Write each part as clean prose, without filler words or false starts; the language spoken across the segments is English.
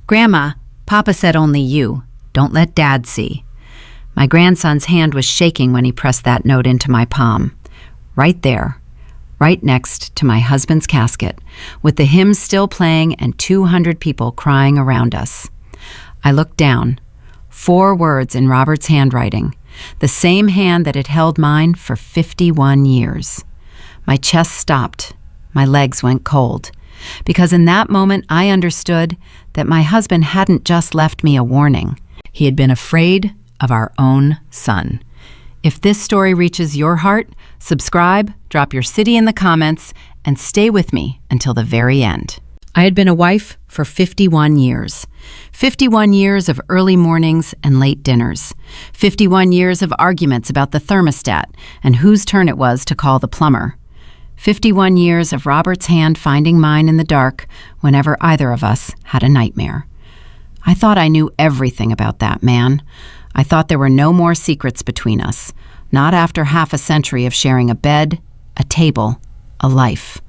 "Grandma, Papa said only you. Don't let Dad see." My grandson's hand was shaking when he pressed that note into my palm. Right there, right next to my husband's casket, with the hymn still playing and 200 people crying around us. I looked down. 4 words in Robert's handwriting, the same hand that had held mine for 51 years. My chest stopped. My legs went cold. Because in that moment I understood that my husband hadn't just left me a warning. He had been afraid of our own son. If this story reaches your heart, subscribe, drop your city in the comments, and stay with me until the very end. I had been a wife for 51 years. 51 years of early mornings and late dinners. 51 years of arguments about the thermostat and whose turn it was to call the plumber. 51 years of Robert's hand finding mine in the dark whenever either of us had a nightmare. I thought I knew everything about that man. I thought there were no more secrets between us, not after half a century of sharing a bed, a table, a life.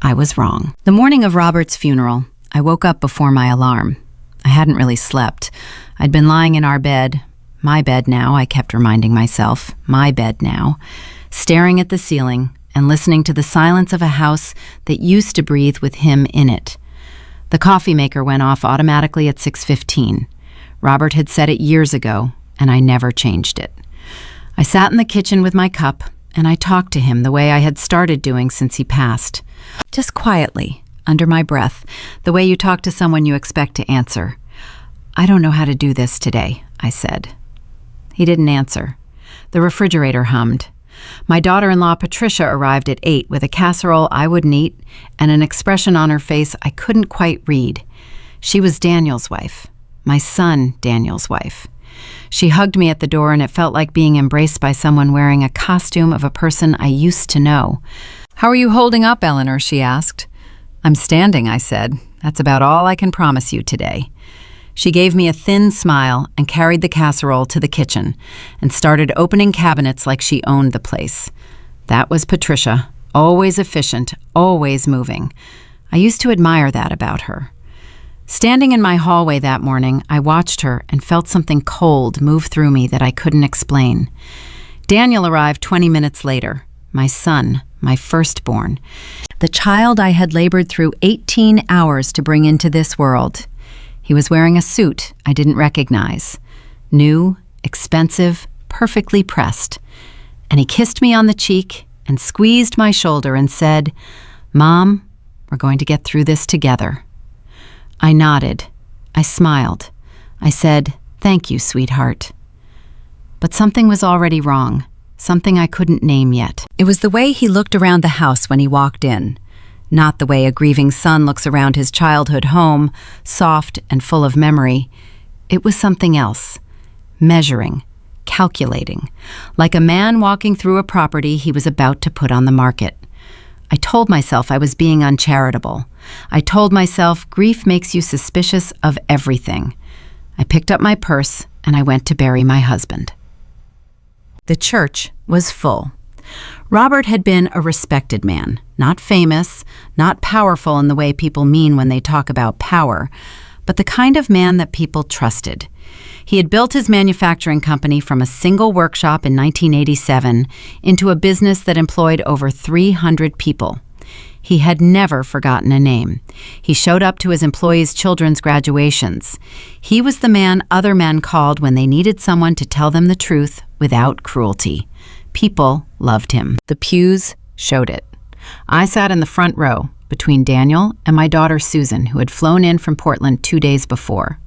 I was wrong. The morning of Robert's funeral, I woke up before my alarm. I hadn't really slept. I'd been lying in our bed, my bed now, I kept reminding myself, my bed now, staring at the ceiling and listening to the silence of a house that used to breathe with him in it. The coffee maker went off automatically at 6:15. Robert had said it years ago, and I never changed it. I sat in the kitchen with my cup, and I talked to him the way I had started doing since he passed. Just quietly, under my breath, the way you talk to someone you expect to answer. "I don't know how to do this today," I said. He didn't answer. The refrigerator hummed. My daughter-in-law Patricia arrived at 8 with a casserole I wouldn't eat and an expression on her face I couldn't quite read. She was Daniel's wife. My son, Daniel's wife. She hugged me at the door, and it felt like being embraced by someone wearing a costume of a person I used to know. "How are you holding up, Eleanor?" she asked. "I'm standing," I said. "That's about all I can promise you today." She gave me a thin smile and carried the casserole to the kitchen and started opening cabinets like she owned the place. That was Patricia, always efficient, always moving. I used to admire that about her. Standing in my hallway that morning, I watched her and felt something cold move through me that I couldn't explain. Daniel arrived 20 minutes later, my son, my firstborn, the child I had labored through 18 hours to bring into this world. He was wearing a suit I didn't recognize, new, expensive, perfectly pressed, and he kissed me on the cheek and squeezed my shoulder and said, "Mom, we're going to get through this together." I nodded. I smiled. I said, "Thank you, sweetheart." But something was already wrong, something I couldn't name yet. It was the way he looked around the house when he walked in, not the way a grieving son looks around his childhood home, soft and full of memory. It was something else, measuring, calculating, like a man walking through a property he was about to put on the market. I told myself I was being uncharitable. I told myself grief makes you suspicious of everything. I picked up my purse and I went to bury my husband. The church was full. Robert had been a respected man, not famous, not powerful in the way people mean when they talk about power, but the kind of man that people trusted. He had built his manufacturing company from a single workshop in 1987 into a business that employed over 300 people. He had never forgotten a name. He showed up to his employees' children's graduations. He was the man other men called when they needed someone to tell them the truth without cruelty. People loved him. The pews showed it. I sat in the front row between Daniel and my daughter Susan, who had flown in from Portland 2 days before.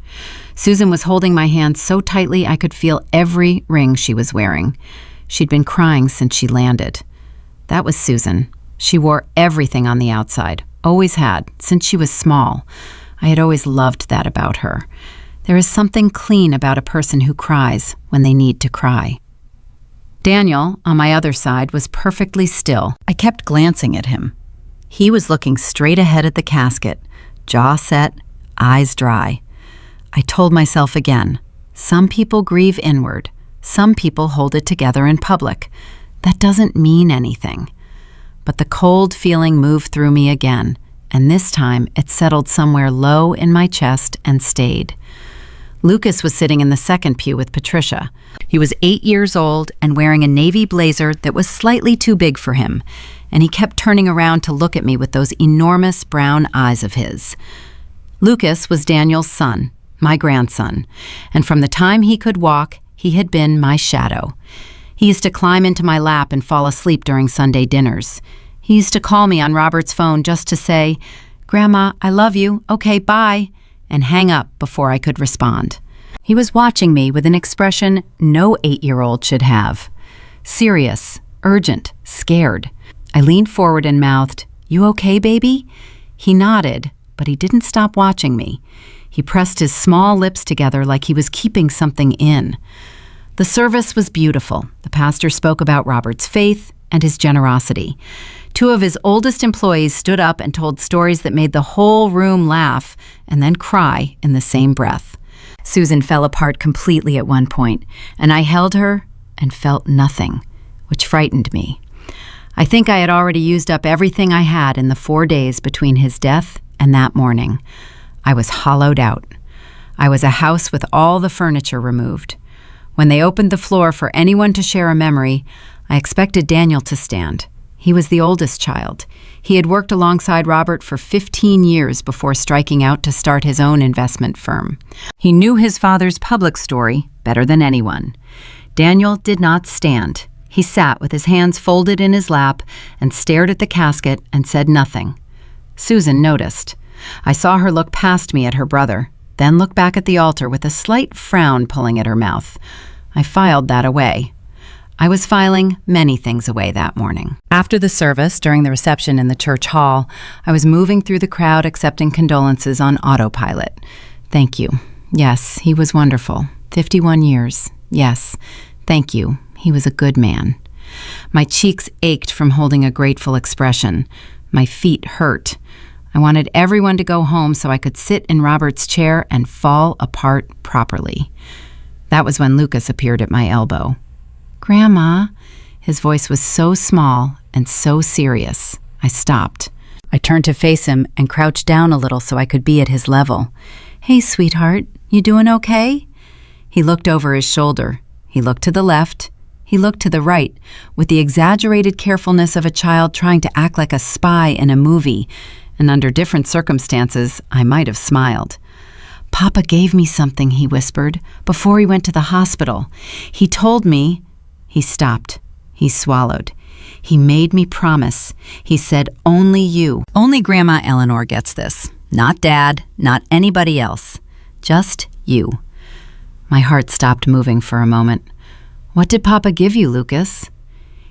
Susan was holding my hand so tightly I could feel every ring she was wearing. She'd been crying since she landed. That was Susan. She wore everything on the outside, always had, since she was small. I had always loved that about her. There is something clean about a person who cries when they need to cry. Daniel, on my other side, was perfectly still. I kept glancing at him. He was looking straight ahead at the casket, jaw set, eyes dry. I told myself again, some people grieve inward, some people hold it together in public. That doesn't mean anything. But the cold feeling moved through me again, and this time it settled somewhere low in my chest and stayed. Lucas was sitting in the second pew with Patricia. He was 8 years old and wearing a navy blazer that was slightly too big for him, and he kept turning around to look at me with those enormous brown eyes of his. Lucas was Daniel's son, my grandson, and from the time he could walk, he had been my shadow. He used to climb into my lap and fall asleep during Sunday dinners. He used to call me on Robert's phone just to say, "Grandma, I love you. Okay, bye," and hang up before I could respond. He was watching me with an expression no 8-year-old should have. Serious, urgent, scared. I leaned forward and mouthed, "You okay, baby?" He nodded, but he didn't stop watching me. He pressed his small lips together like he was keeping something in. The service was beautiful. The pastor spoke about Robert's faith and his generosity. 2 of his oldest employees stood up and told stories that made the whole room laugh and then cry in the same breath. Susan fell apart completely at one point, and I held her and felt nothing, which frightened me. I think I had already used up everything I had in the 4 days between his death and that morning. I was hollowed out. I was a house with all the furniture removed. When they opened the floor for anyone to share a memory, I expected Daniel to stand. He was the oldest child. He had worked alongside Robert for 15 years before striking out to start his own investment firm. He knew his father's public story better than anyone. Daniel did not stand. He sat with his hands folded in his lap and stared at the casket and said nothing. Susan noticed. I saw her look past me at her brother, then look back at the altar with a slight frown pulling at her mouth. I filed that away. I was filing many things away that morning. After the service, during the reception in the church hall, I was moving through the crowd accepting condolences on autopilot. Thank you. Yes, he was wonderful. 51 years. Yes. Thank you. He was a good man. My cheeks ached from holding a grateful expression. My feet hurt. I wanted everyone to go home so I could sit in Robert's chair and fall apart properly. That was when Lucas appeared at my elbow. "Grandma," his voice was so small and so serious. I stopped. I turned to face him and crouched down a little so I could be at his level. "Hey, sweetheart, you doing okay?" He looked over his shoulder. He looked to the left. He looked to the right, with the exaggerated carefulness of a child trying to act like a spy in a movie, and under different circumstances, I might have smiled. "Papa gave me something," he whispered, "before he went to the hospital. He told me—" He stopped. He swallowed. "He made me promise. He said, only you. Only Grandma Eleanor gets this. Not Dad, not anybody else. Just you." My heart stopped moving for a moment. "What did Papa give you, Lucas?"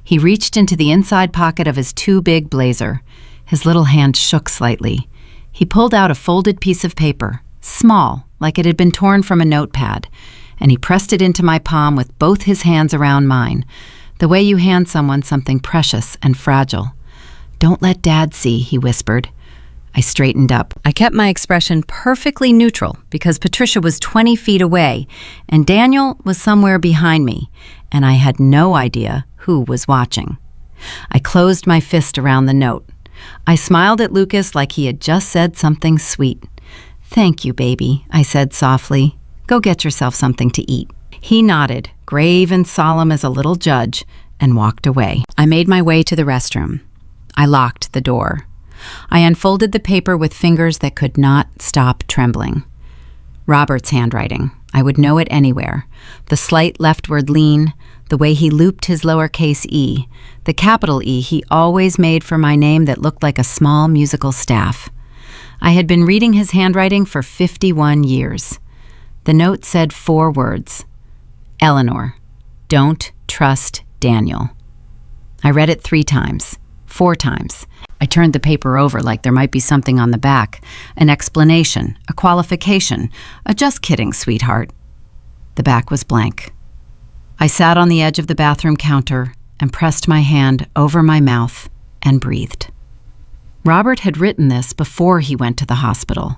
He reached into the inside pocket of his too big blazer. His little hand shook slightly. He pulled out a folded piece of paper, small, like it had been torn from a notepad, and he pressed it into my palm with both his hands around mine, the way you hand someone something precious and fragile. "Don't let Dad see," he whispered. I straightened up. I kept my expression perfectly neutral because Patricia was 20 feet away and Daniel was somewhere behind me, and I had no idea who was watching. I closed my fist around the note. I smiled at Lucas like he had just said something sweet. "Thank you, baby," I said softly. "Go get yourself something to eat." He nodded, grave and solemn as a little judge, and walked away. I made my way to the restroom. I locked the door. I unfolded the paper with fingers that could not stop trembling. Robert's handwriting. I would know it anywhere. The slight leftward lean, the way he looped his lowercase e, the capital E he always made for my name that looked like a small musical staff. I had been reading his handwriting for 51 years. The note said 4 words. Eleanor, don't trust Daniel. I read it 3 times, 4 times. I turned the paper over like there might be something on the back, an explanation, a qualification, a "just kidding, sweetheart." The back was blank. I sat on the edge of the bathroom counter and pressed my hand over my mouth and breathed. Robert had written this before he went to the hospital.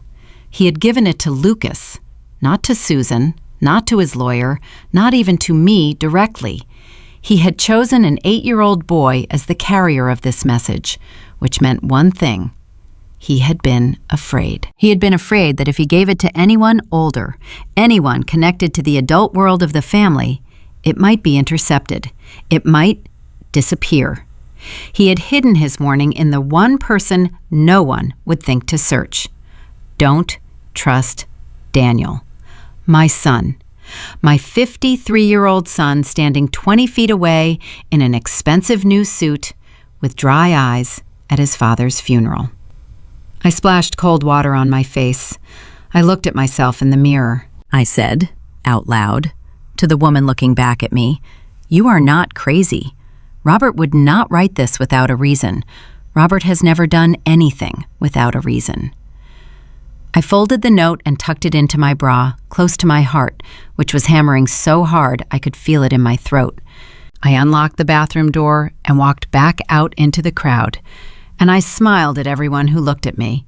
He had given it to Lucas, not to Susan, not to his lawyer, not even to me directly. He had chosen an 8-year-old boy as the carrier of this message, which meant one thing: He had been afraid. He had been afraid that if he gave it to anyone older, anyone connected to the adult world of the family, it might be intercepted. It might disappear. He had hidden his warning in the one person no one would think to search. Don't trust Daniel. My son. My 53-year-old son standing 20 feet away in an expensive new suit with dry eyes at his father's funeral. I splashed cold water on my face. I looked at myself in the mirror. I said, out loud, to the woman looking back at me, "You are not crazy. Robert would not write this without a reason. Robert has never done anything without a reason." I folded the note and tucked it into my bra, close to my heart, which was hammering so hard I could feel it in my throat. I unlocked the bathroom door and walked back out into the crowd, and I smiled at everyone who looked at me,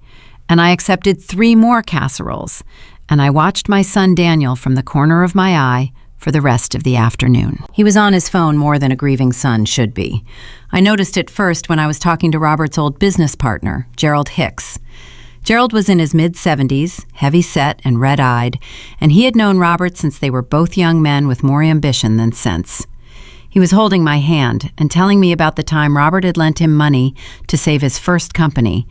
and I accepted 3 more casseroles, and I watched my son Daniel from the corner of my eye for the rest of the afternoon. He was on his phone more than a grieving son should be. I noticed it first when I was talking to Robert's old business partner, Gerald Hicks. Gerald was in his mid-70s, heavy-set and red-eyed, and he had known Robert since they were both young men with more ambition than sense. He was holding my hand and telling me about the time Robert had lent him money to save his first company,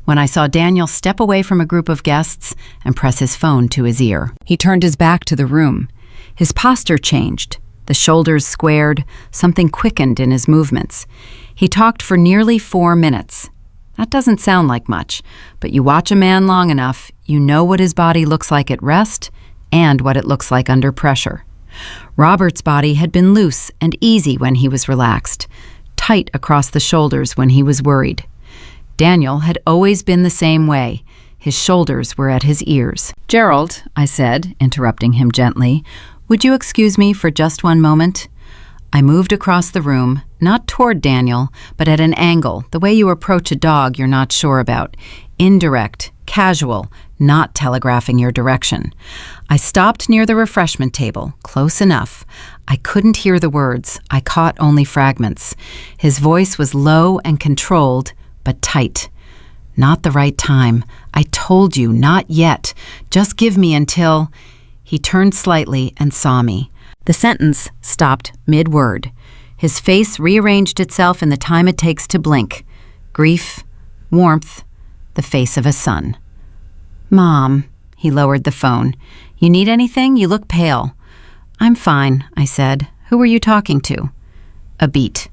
when I saw Daniel step away from a group of guests and press his phone to his ear. He turned his back to the room. His posture changed. The shoulders squared, something quickened in his movements. He talked for nearly 4 minutes. That doesn't sound like much, but you watch a man long enough, you know what his body looks like at rest and what it looks like under pressure. Robert's body had been loose and easy when he was relaxed, tight across the shoulders when he was worried. Daniel had always been the same way. His shoulders were at his ears. "Gerald," I said, interrupting him gently, "would you excuse me for just one moment?" I moved across the room, not toward Daniel, but at an angle, the way you approach a dog you're not sure about. Indirect, casual, not telegraphing your direction. I stopped near the refreshment table, close enough. I couldn't hear the words. I caught only fragments. His voice was low and controlled, but tight. "Not the right time. I told you, not yet. Just give me until..." He turned slightly and saw me. The sentence stopped mid-word. His face rearranged itself in the time it takes to blink. Grief, warmth, the face of a son. "Mom," he lowered the phone. "You need anything? You look pale." "I'm fine," I said. "Who were you talking to?" A beat.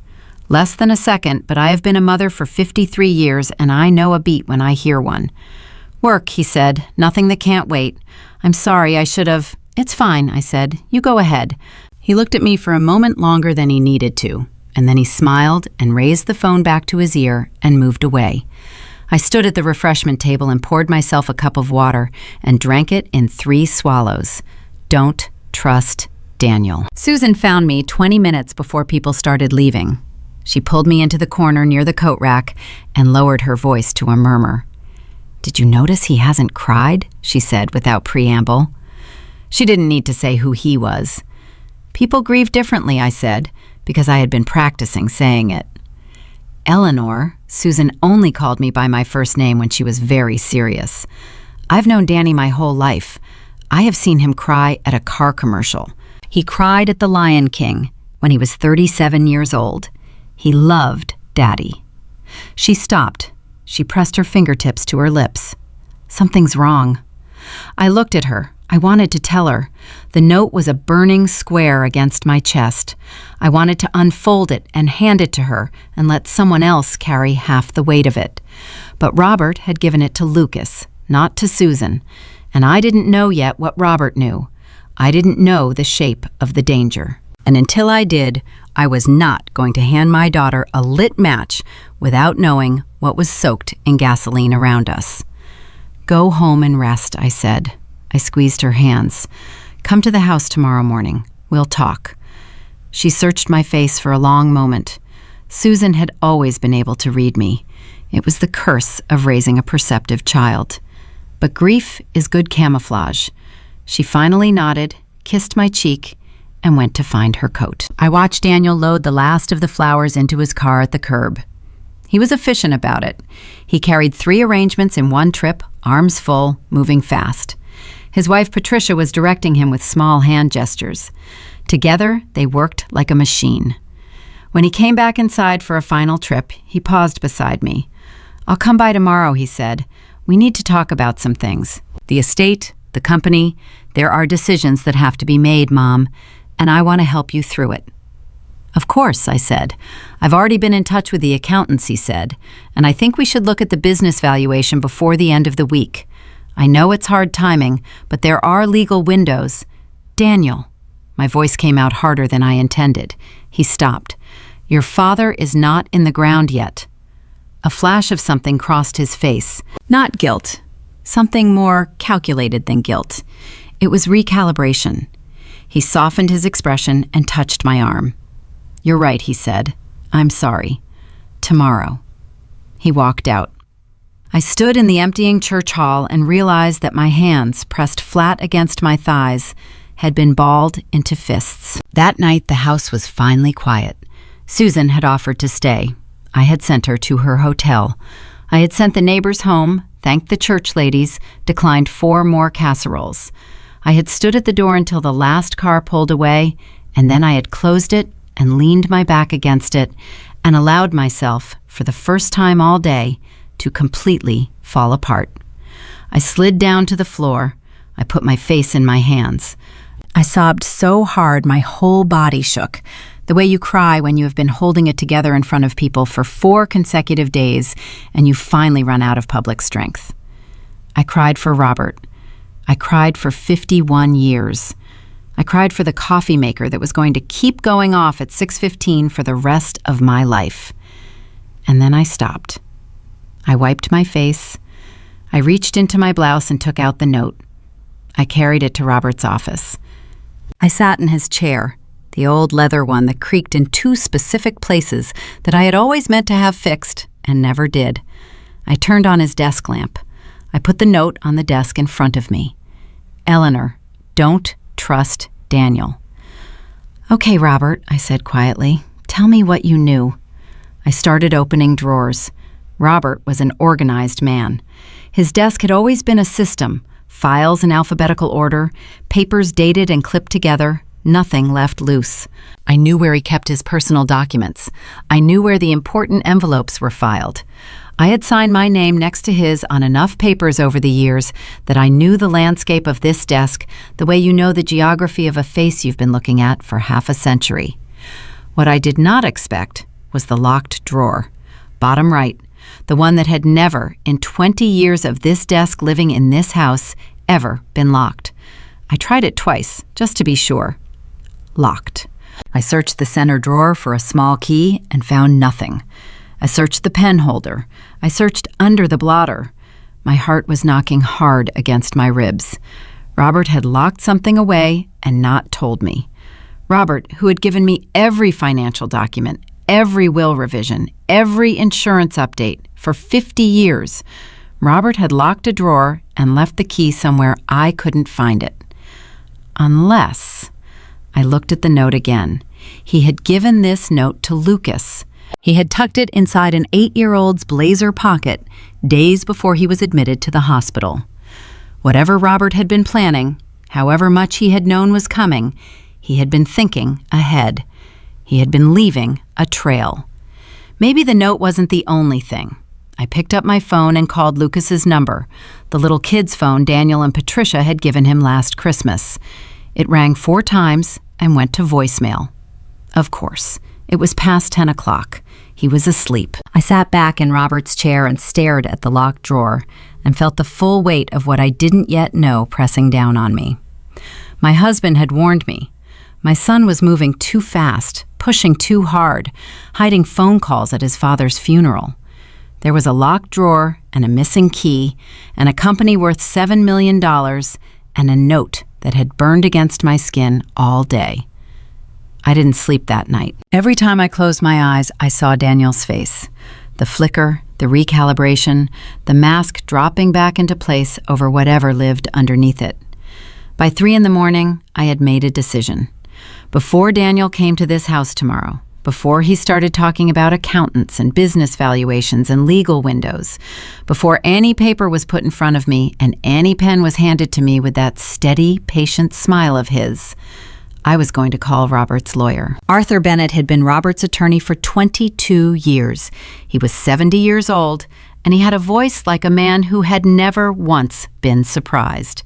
Less than a second, but I have been a mother for 53 years, and I know a beat when I hear one. "Work," he said. "Nothing that can't wait. I'm sorry, I should have..." "It's fine," I said. "You go ahead." He looked at me for a moment longer than he needed to, and then he smiled and raised the phone back to his ear and moved away. I stood at the refreshment table and poured myself a cup of water and drank it in 3 swallows. Don't trust Daniel. Susan found me 20 minutes before people started leaving. She pulled me into the corner near the coat rack and lowered her voice to a murmur. "Did you notice he hasn't cried?" she said without preamble. She didn't need to say who he was. "People grieve differently," I said, because I had been practicing saying it. Eleanor, Susan only called me by my first name when she was very serious. I've known Danny my whole life. I have seen him cry at a car commercial. He cried at The Lion King when he was 37 years old. He loved Daddy. She stopped. She pressed her fingertips to her lips. "Something's wrong." I looked at her. I wanted to tell her. The note was a burning square against my chest. I wanted to unfold it and hand it to her and let someone else carry half the weight of it. But Robert had given it to Lucas, not to Susan, and I didn't know yet what Robert knew. I didn't know the shape of the danger. And until I did, I was not going to hand my daughter a lit match without knowing what was soaked in gasoline around us. "Go home and rest," I said. I squeezed her hands. "Come to the house tomorrow morning. We'll talk." She searched my face for a long moment. Susan had always been able to read me. It was the curse of raising a perceptive child. But grief is good camouflage. She finally nodded, kissed my cheek, and went to find her coat. I watched Daniel load the last of the flowers into his car at the curb. He was efficient about it. He carried 3 arrangements in one trip, arms full, moving fast. His wife Patricia was directing him with small hand gestures. Together, they worked like a machine. When he came back inside for a final trip, he paused beside me. "I'll come by tomorrow," he said. "We need to talk about some things. The estate, the company, there are decisions that have to be made, Mom, and I want to help you through it." "Of course," I said. "I've already been in touch with the accountants," he said, "and I think we should look at the business valuation before the end of the week. I know it's hard timing, but there are legal windows." "Daniel," my voice came out harder than I intended. He stopped. "Your father is not in the ground yet." A flash of something crossed his face. Not guilt. Something more calculated than guilt. It was recalibration. He softened his expression and touched my arm. "You're right," he said. "I'm sorry. Tomorrow." He walked out. I stood in the emptying church hall and realized that my hands, pressed flat against my thighs, had been balled into fists. That night, the house was finally quiet. Susan had offered to stay. I had sent her to her hotel. I had sent the neighbors home, thanked the church ladies, declined 4 more casseroles. I had stood at the door until the last car pulled away, and then I had closed it and leaned my back against it and allowed myself, for the first time all day, to completely fall apart. I slid down to the floor. I put my face in my hands. I sobbed so hard my whole body shook, the way you cry when you have been holding it together in front of people for 4 consecutive days and you finally run out of public strength. I cried for Robert. I cried for 51 years. I cried for the coffee maker that was going to keep going off at 6:15 for the rest of my life. And then I stopped. I wiped my face. I reached into my blouse and took out the note. I carried it to Robert's office. I sat in his chair, the old leather one that creaked in 2 specific places that I had always meant to have fixed and never did. I turned on his desk lamp. I put the note on the desk in front of me. "Eleanor, don't trust Daniel." "Okay, Robert," I said quietly. "Tell me what you knew." I started opening drawers. Robert was an organized man. His desk had always been a system, files in alphabetical order, papers dated and clipped together, nothing left loose. I knew where he kept his personal documents. I knew where the important envelopes were filed. I had signed my name next to his on enough papers over the years that I knew the landscape of this desk the way you know the geography of a face you've been looking at for half a century. What I did not expect was the locked drawer, bottom right, the one that had never, in 20 years of this desk living in this house, ever been locked. I tried it twice, just to be sure. Locked. I searched the center drawer for a small key and found nothing. I searched the pen holder. I searched under the blotter. My heart was knocking hard against my ribs. Robert had locked something away and not told me. Robert, who had given me every financial document, every will revision, every insurance update for 50 years. Robert had locked a drawer and left the key somewhere I couldn't find it. Unless... I looked at the note again. He had given this note to Lucas. He had tucked it inside an 8-year-old's blazer pocket days before he was admitted to the hospital. Whatever Robert had been planning, however much he had known was coming, he had been thinking ahead. He had been leaving a trail. Maybe the note wasn't the only thing. I picked up my phone and called Lucas's number, the little kid's phone Daniel and Patricia had given him last Christmas. It rang 4 times and went to voicemail. Of course, it was past 10 o'clock. He was asleep. I sat back in Robert's chair and stared at the locked drawer and felt the full weight of what I didn't yet know pressing down on me. My husband had warned me. My son was moving too fast, pushing too hard, hiding phone calls at his father's funeral. There was a locked drawer and a missing key and a company worth $7 million and a note that had burned against my skin all day. I didn't sleep that night. Every time I closed my eyes, I saw Daniel's face. The flicker, the recalibration, the mask dropping back into place over whatever lived underneath it. By 3 a.m, I had made a decision. Before Daniel came to this house tomorrow, before he started talking about accountants and business valuations and legal windows, before any paper was put in front of me and any pen was handed to me with that steady, patient smile of his, I was going to call Robert's lawyer. Arthur Bennett had been Robert's attorney for 22 years. He was 70 years old, and he had a voice like a man who had never once been surprised.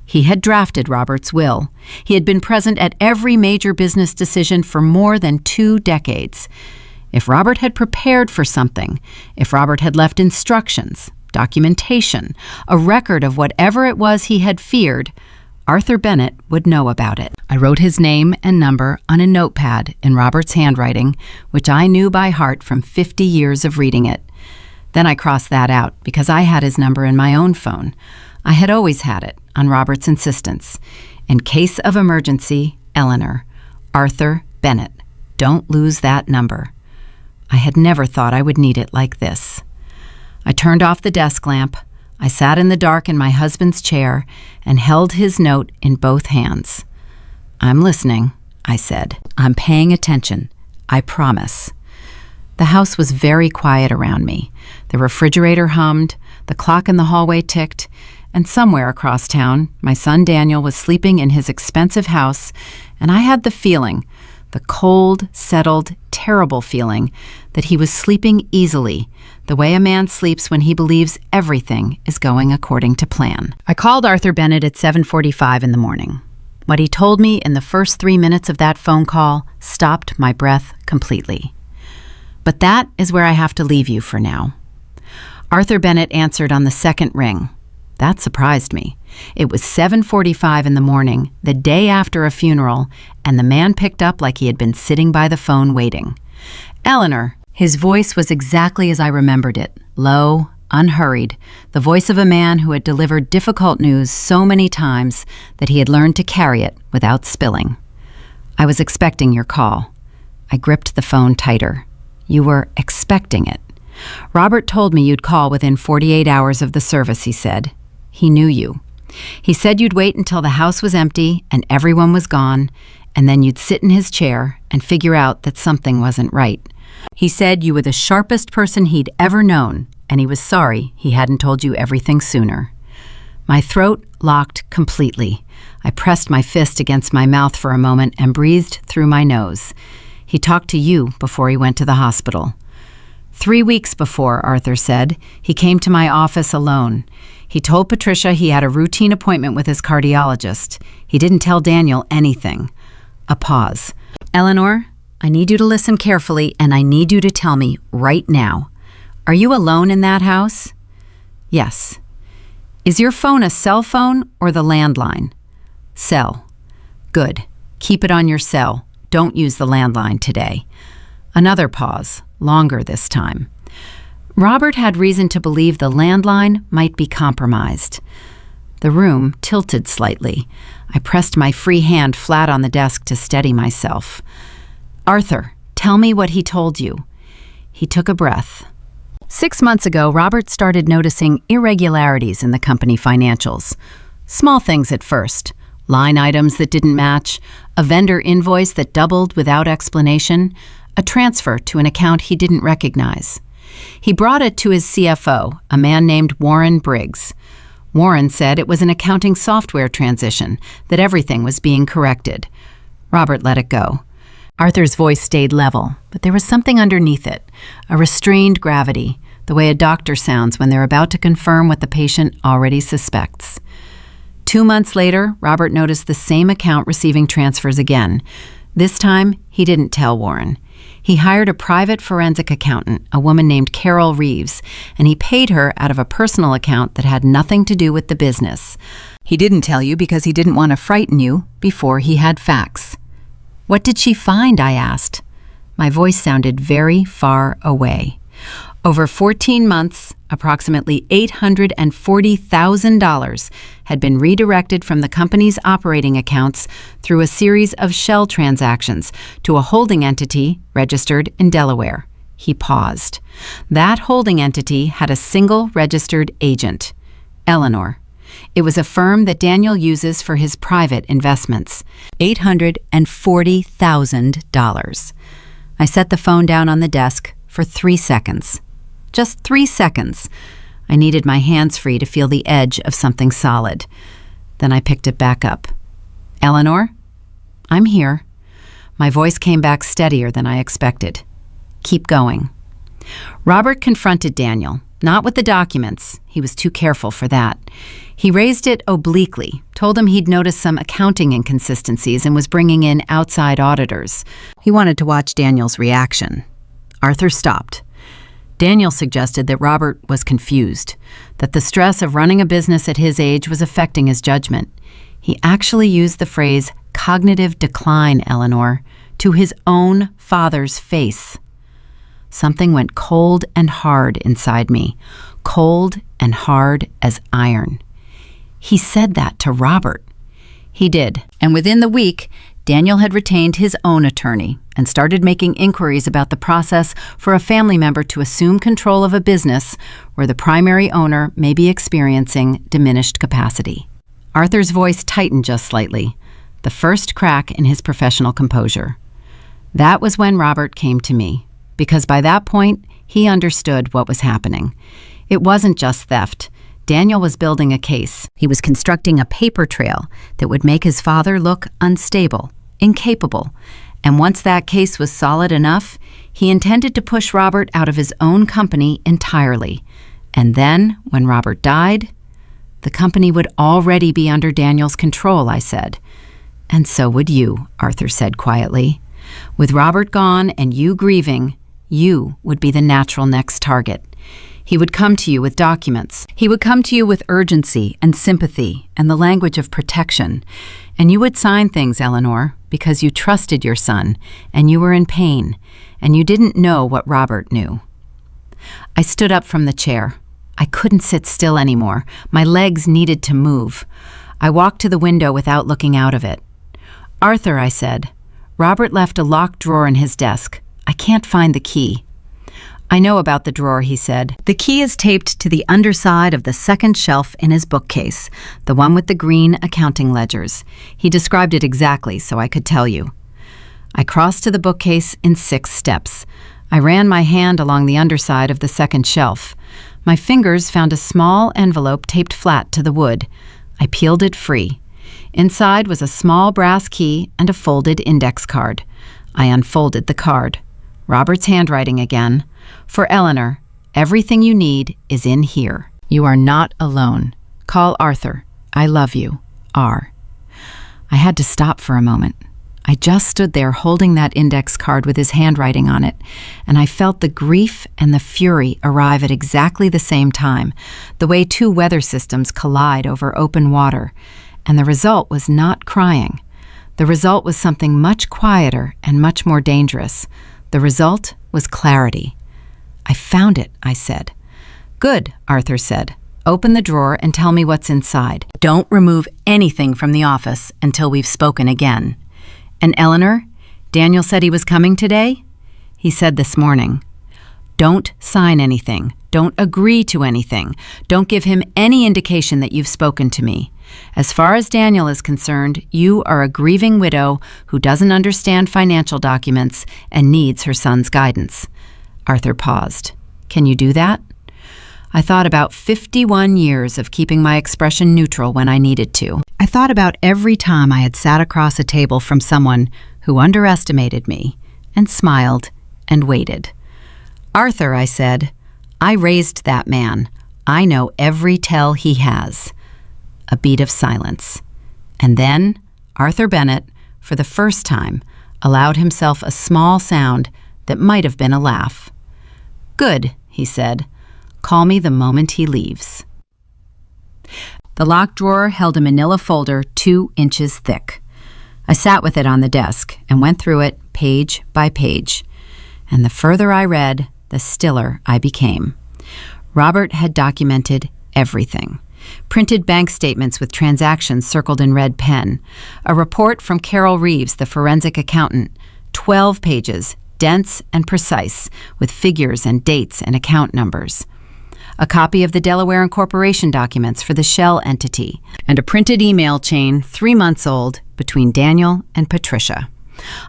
He had drafted Robert's will. He had been present at every major business decision for more than 2 decades. If Robert had prepared for something, if Robert had left instructions, documentation, a record of whatever it was he had feared, Arthur Bennett would know about it. I wrote his name and number on a notepad in Robert's handwriting, which I knew by heart from 50 years of reading it. Then I crossed that out because I had his number in my own phone. I had always had it, on Robert's insistence. In case of emergency, Eleanor. Arthur Bennett. Don't lose that number. I had never thought I would need it like this. I turned off the desk lamp. I sat in the dark in my husband's chair and held his note in both hands. I'm listening, I said. I'm paying attention. I promise. The house was very quiet around me. The refrigerator hummed, the clock in the hallway ticked, and somewhere across town, my son Daniel was sleeping in his expensive house, and I had the feeling, the cold, settled, terrible feeling, that he was sleeping easily, the way a man sleeps when he believes everything is going according to plan. I called Arthur Bennett at 7:45 in the morning. What he told me in the first 3 minutes of that phone call stopped my breath completely. But that is where I have to leave you for now. Arthur Bennett answered on the second ring. That surprised me. It was 7:45 in the morning, the day after a funeral, and the man picked up like he had been sitting by the phone waiting. Eleanor. His voice was exactly as I remembered it, low, unhurried, the voice of a man who had delivered difficult news so many times that he had learned to carry it without spilling. I was expecting your call. I gripped the phone tighter. You were expecting it. Robert told me you'd call within 48 hours of the service, he said. He knew you. He said you'd wait until the house was empty and everyone was gone, and then you'd sit in his chair and figure out that something wasn't right. He said you were the sharpest person he'd ever known, and he was sorry he hadn't told you everything sooner. My throat locked completely. I pressed my fist against my mouth for a moment and breathed through my nose. He talked to you before he went to the hospital. 3 weeks before, Arthur said, he came to my office alone. He told Patricia he had a routine appointment with his cardiologist. He didn't tell Daniel anything. A pause. Eleanor, I need you to listen carefully, and I need you to tell me right now. Are you alone in that house? Yes. Is your phone a cell phone or the landline? Cell. Good. Keep it on your cell. Don't use the landline today. Another pause, longer this time. Robert had reason to believe the landline might be compromised. The room tilted slightly. I pressed my free hand flat on the desk to steady myself. Arthur, tell me what he told you. He took a breath. 6 months ago, Robert started noticing irregularities in the company financials. Small things at first. Line items that didn't match, a vendor invoice that doubled without explanation, a transfer to an account he didn't recognize. He brought it to his CFO, a man named Warren Briggs. Warren said it was an accounting software transition, that everything was being corrected. Robert let it go. Arthur's voice stayed level, but there was something underneath it, a restrained gravity, the way a doctor sounds when they're about to confirm what the patient already suspects. 2 months later, Robert noticed the same account receiving transfers again. This time, he didn't tell Warren. He hired a private forensic accountant, a woman named Carol Reeves, and he paid her out of a personal account that had nothing to do with the business. He didn't tell you because he didn't want to frighten you before he had facts. What did she find? I asked. My voice sounded very far away. Over 14 months, approximately $840,000 had been redirected from the company's operating accounts through a series of shell transactions to a holding entity registered in Delaware. He paused. That holding entity had a single registered agent, Eleanor. It was a firm that Daniel uses for his private investments. $840,000. I set the phone down on the desk for 3 seconds. Just 3 seconds. I needed my hands free to feel the edge of something solid. Then I picked it back up. "Eleanor? I'm here." My voice came back steadier than I expected. "Keep going." Robert confronted Daniel, not with the documents. He was too careful for that. He raised it obliquely, told him he'd noticed some accounting inconsistencies and was bringing in outside auditors. He wanted to watch Daniel's reaction. Arthur stopped. Daniel suggested that Robert was confused, that the stress of running a business at his age was affecting his judgment. He actually used the phrase cognitive decline, Eleanor, to his own father's face. Something went cold and hard inside me, cold and hard as iron. He said that to Robert. He did, and within the week, Daniel had retained his own attorney and started making inquiries about the process for a family member to assume control of a business where the primary owner may be experiencing diminished capacity. Arthur's voice tightened just slightly, the first crack in his professional composure. That was when Robert came to me, because by that point, he understood what was happening. It wasn't just theft. Daniel was building a case. He was constructing a paper trail that would make his father look unstable, incapable. And once that case was solid enough, he intended to push Robert out of his own company entirely. And then, when Robert died, the company would already be under Daniel's control, I said. And so would you, Arthur said quietly. With Robert gone and you grieving, you would be the natural next target. He would come to you with documents. He would come to you with urgency and sympathy and the language of protection. And you would sign things, Eleanor, because you trusted your son, and you were in pain, and you didn't know what Robert knew. I stood up from the chair. I couldn't sit still anymore. My legs needed to move. I walked to the window without looking out of it. "Arthur," I said, "Robert left a locked drawer in his desk. I can't find the key." "I know about the drawer," he said. "The key is taped to the underside of the second shelf in his bookcase, the one with the green accounting ledgers. He described it exactly, so I could tell you." I crossed to the bookcase in 6 steps. I ran my hand along the underside of the second shelf. My fingers found a small envelope taped flat to the wood. I peeled it free. Inside was a small brass key and a folded index card. I unfolded the card. Robert's handwriting again. "For Eleanor, everything you need is in here. You are not alone. Call Arthur. I love you. R." I had to stop for a moment. I just stood there holding that index card with his handwriting on it, and I felt the grief and the fury arrive at exactly the same time, the way 2 weather systems collide over open water. And the result was not crying. The result was something much quieter and much more dangerous. The result was clarity. "I found it," I said. "Good," Arthur said. "Open the drawer and tell me what's inside. Don't remove anything from the office until we've spoken again." "And Eleanor, Daniel said he was coming today?" "He said this morning." "Don't sign anything. Don't agree to anything. Don't give him any indication that you've spoken to me. As far as Daniel is concerned, you are a grieving widow who doesn't understand financial documents and needs her son's guidance." Arthur paused. "Can you do that?" I thought about 51 years of keeping my expression neutral when I needed to. I thought about every time I had sat across a table from someone who underestimated me and smiled and waited. "Arthur," I said, "I raised that man. I know every tell he has." A beat of silence. And then Arthur Bennett, for the first time, allowed himself a small sound that might have been a laugh. "Good," he said. "Call me the moment he leaves." The locked drawer held a manila folder 2 inches thick. I sat with it on the desk and went through it page by page. And the further I read, the stiller I became. Robert had documented everything. Printed bank statements with transactions circled in red pen. A report from Carol Reeves, the forensic accountant. 12 pages, dense and precise, with figures and dates and account numbers. A copy of the Delaware Incorporation documents for the shell entity, and a printed email chain 3 months old between Daniel and Patricia.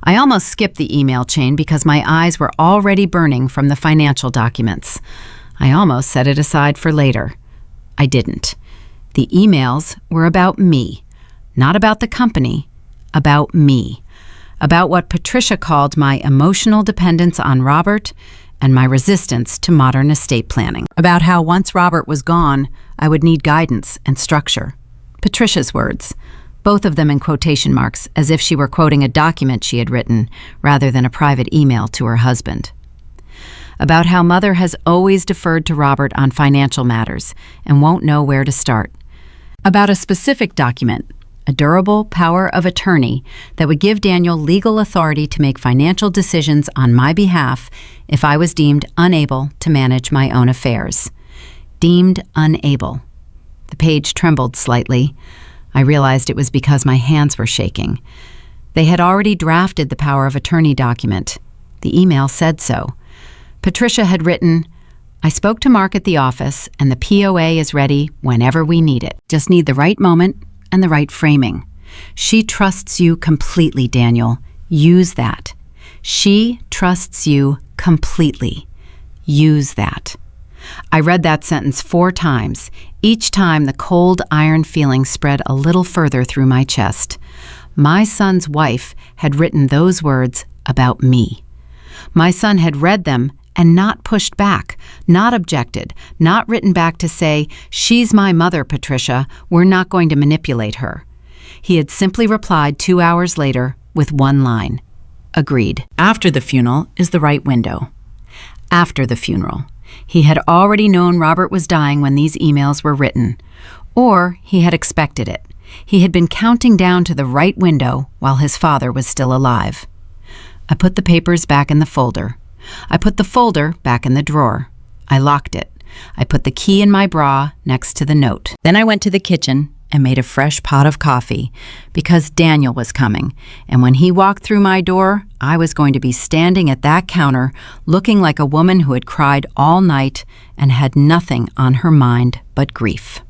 I almost skipped the email chain because my eyes were already burning from the financial documents. I almost set it aside for later. I didn't. The emails were about me, not about the company, about me, about what Patricia called my emotional dependence on Robert and my resistance to modern estate planning, about how once Robert was gone, I would need guidance and structure. Patricia's words, both of them in quotation marks, as if she were quoting a document she had written rather than a private email to her husband. About how Mother has always deferred to Robert on financial matters and won't know where to start. About a specific document, a durable power of attorney that would give Daniel legal authority to make financial decisions on my behalf if I was deemed unable to manage my own affairs. Deemed unable. The page trembled slightly. I realized it was because my hands were shaking. They had already drafted the power of attorney document. The email said so. Patricia had written, "I spoke to Mark at the office, and the POA is ready whenever we need it. Just need the right moment and the right framing. She trusts you completely, Daniel. Use that. She trusts you completely. Use that." I read that sentence 4 times. Each time the cold iron feeling spread a little further through my chest. My son's wife had written those words about me. My son had read them and not pushed back, not objected, not written back to say, "She's my mother, Patricia. We're not going to manipulate her." He had simply replied 2 hours later with one line. Agreed. After the funeral is the right window. After the funeral. He had already known Robert was dying when these emails were written. Or he had expected it. He had been counting down to the right window while his father was still alive. I put the papers back in the folder. I put the folder back in the drawer. I locked it. I put the key in my bra next to the note. Then I went to the kitchen and made a fresh pot of coffee because Daniel was coming, and when he walked through my door, I was going to be standing at that counter looking like a woman who had cried all night and had nothing on her mind but grief.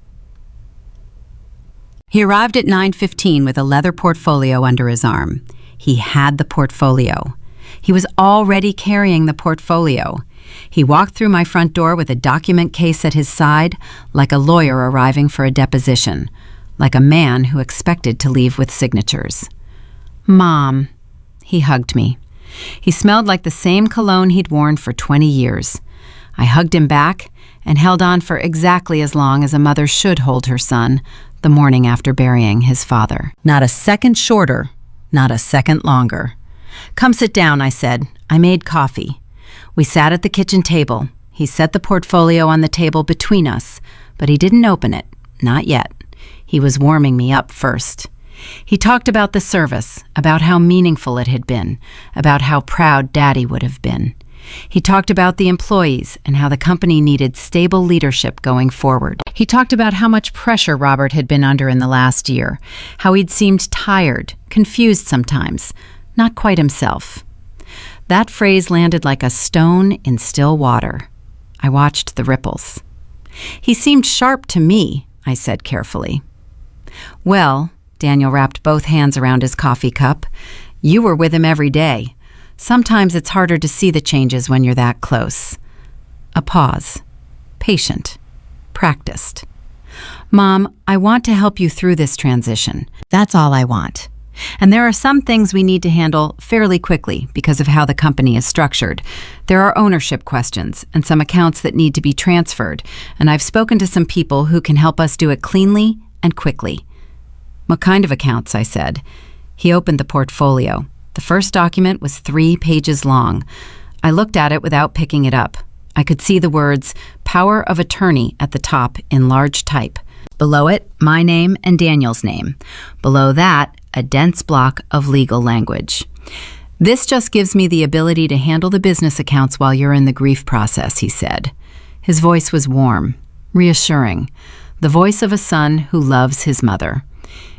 He arrived at 9:15 with a leather portfolio under his arm. He had the portfolio. He was already carrying the portfolio. He walked through my front door with a document case at his side, like a lawyer arriving for a deposition, like a man who expected to leave with signatures. "Mom." He hugged me. He smelled like the same cologne he'd worn for 20 years. I hugged him back and held on for exactly as long as a mother should hold her son the morning after burying his father. Not a second shorter, not a second longer. "Come sit down," I said. I made coffee. We sat at the kitchen table. He set the portfolio on the table between us, but he didn't open it. Not yet. He was warming me up first. He talked about the service, about how meaningful it had been, about how proud Daddy would have been. He talked about the employees and how the company needed stable leadership going forward. He talked about how much pressure Robert had been under in the last year, how he'd seemed tired, confused sometimes, not quite himself. That phrase landed like a stone in still water. I watched the ripples. "He seemed sharp to me," I said carefully. "Well," Daniel wrapped both hands around his coffee cup, "you were with him every day. Sometimes it's harder to see the changes when you're that close." A pause. Patient. Practiced. "Mom, I want to help you through this transition. That's all I want. And there are some things we need to handle fairly quickly because of how the company is structured. There are ownership questions and some accounts that need to be transferred, and I've spoken to some people who can help us do it cleanly and quickly." "What kind of accounts?" I said. He opened the portfolio. The first document was 3 pages long. I looked at it without picking it up. I could see the words "Power of Attorney" at the top in large type. Below it, my name and Daniel's name. Below that, a dense block of legal language. "This just gives me the ability to handle the business accounts while you're in the grief process," he said. His voice was warm, reassuring, the voice of a son who loves his mother.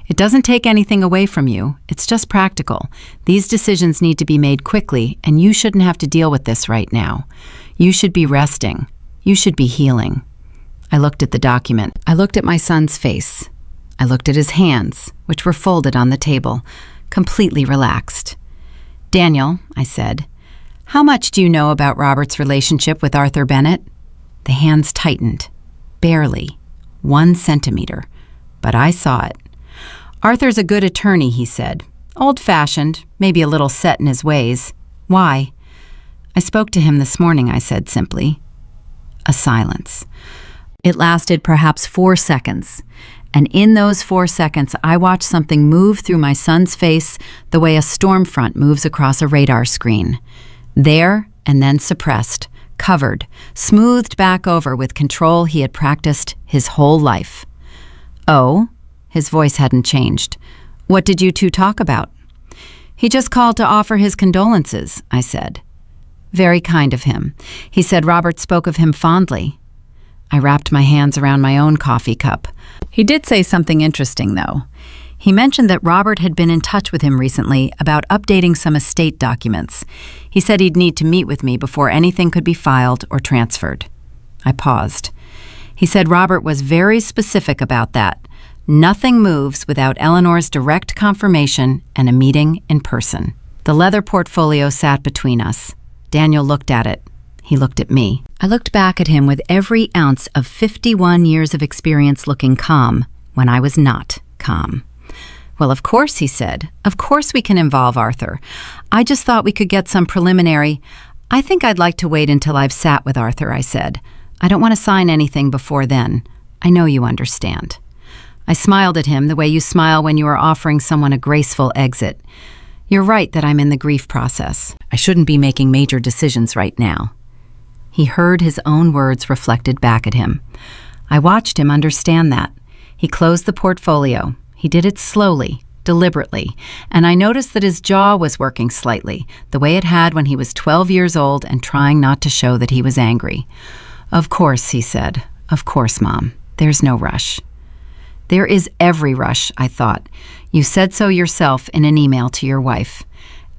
"It doesn't take anything away from you. It's just practical. These decisions need to be made quickly, and you shouldn't have to deal with this right now. You should be resting. You should be healing." I looked at the document. I looked at my son's face. I looked at his hands, which were folded on the table, completely relaxed. "Daniel," I said, "how much do you know about Robert's relationship with Arthur Bennett?" The hands tightened. Barely. 1 centimeter. But I saw it. "Arthur's a good attorney," he said. "Old-fashioned, maybe a little set in his ways. Why?" "I spoke to him this morning," I said simply. A silence. It lasted perhaps 4 seconds. And in those 4 seconds, I watched something move through my son's face the way a storm front moves across a radar screen. There and then suppressed, covered, smoothed back over with control he had practiced his whole life. "Oh?" His voice hadn't changed. "What did you two talk about?" "He just called to offer his condolences," I said. "Very kind of him. He said Robert spoke of him fondly." I wrapped my hands around my own coffee cup. He did say something interesting, though. He mentioned that Robert had been in touch with him recently about updating some estate documents. He said he'd need to meet with me before anything could be filed or transferred. I paused. He said Robert was very specific about that. Nothing moves without Eleanor's direct confirmation and a meeting in person. The leather portfolio sat between us. Daniel looked at it. He looked at me. I looked back at him with every ounce of 51 years of experience looking calm when I was not calm. "Well, of course," he said. "Of course we can involve Arthur. I just thought we could get some preliminary—" "I think I'd like to wait until I've sat with Arthur," I said. "I don't want to sign anything before then. I know you understand." I smiled at him the way you smile when you are offering someone a graceful exit. "You're right that I'm in the grief process. I shouldn't be making major decisions right now." He heard his own words reflected back at him. I watched him understand that. He closed the portfolio. He did it slowly, deliberately, and I noticed that his jaw was working slightly, the way it had when he was 12 years old and trying not to show that he was angry. "Of course," he said. "Of course, Mom. There's no rush." "There is every rush," I thought. "You said so yourself in an email to your wife.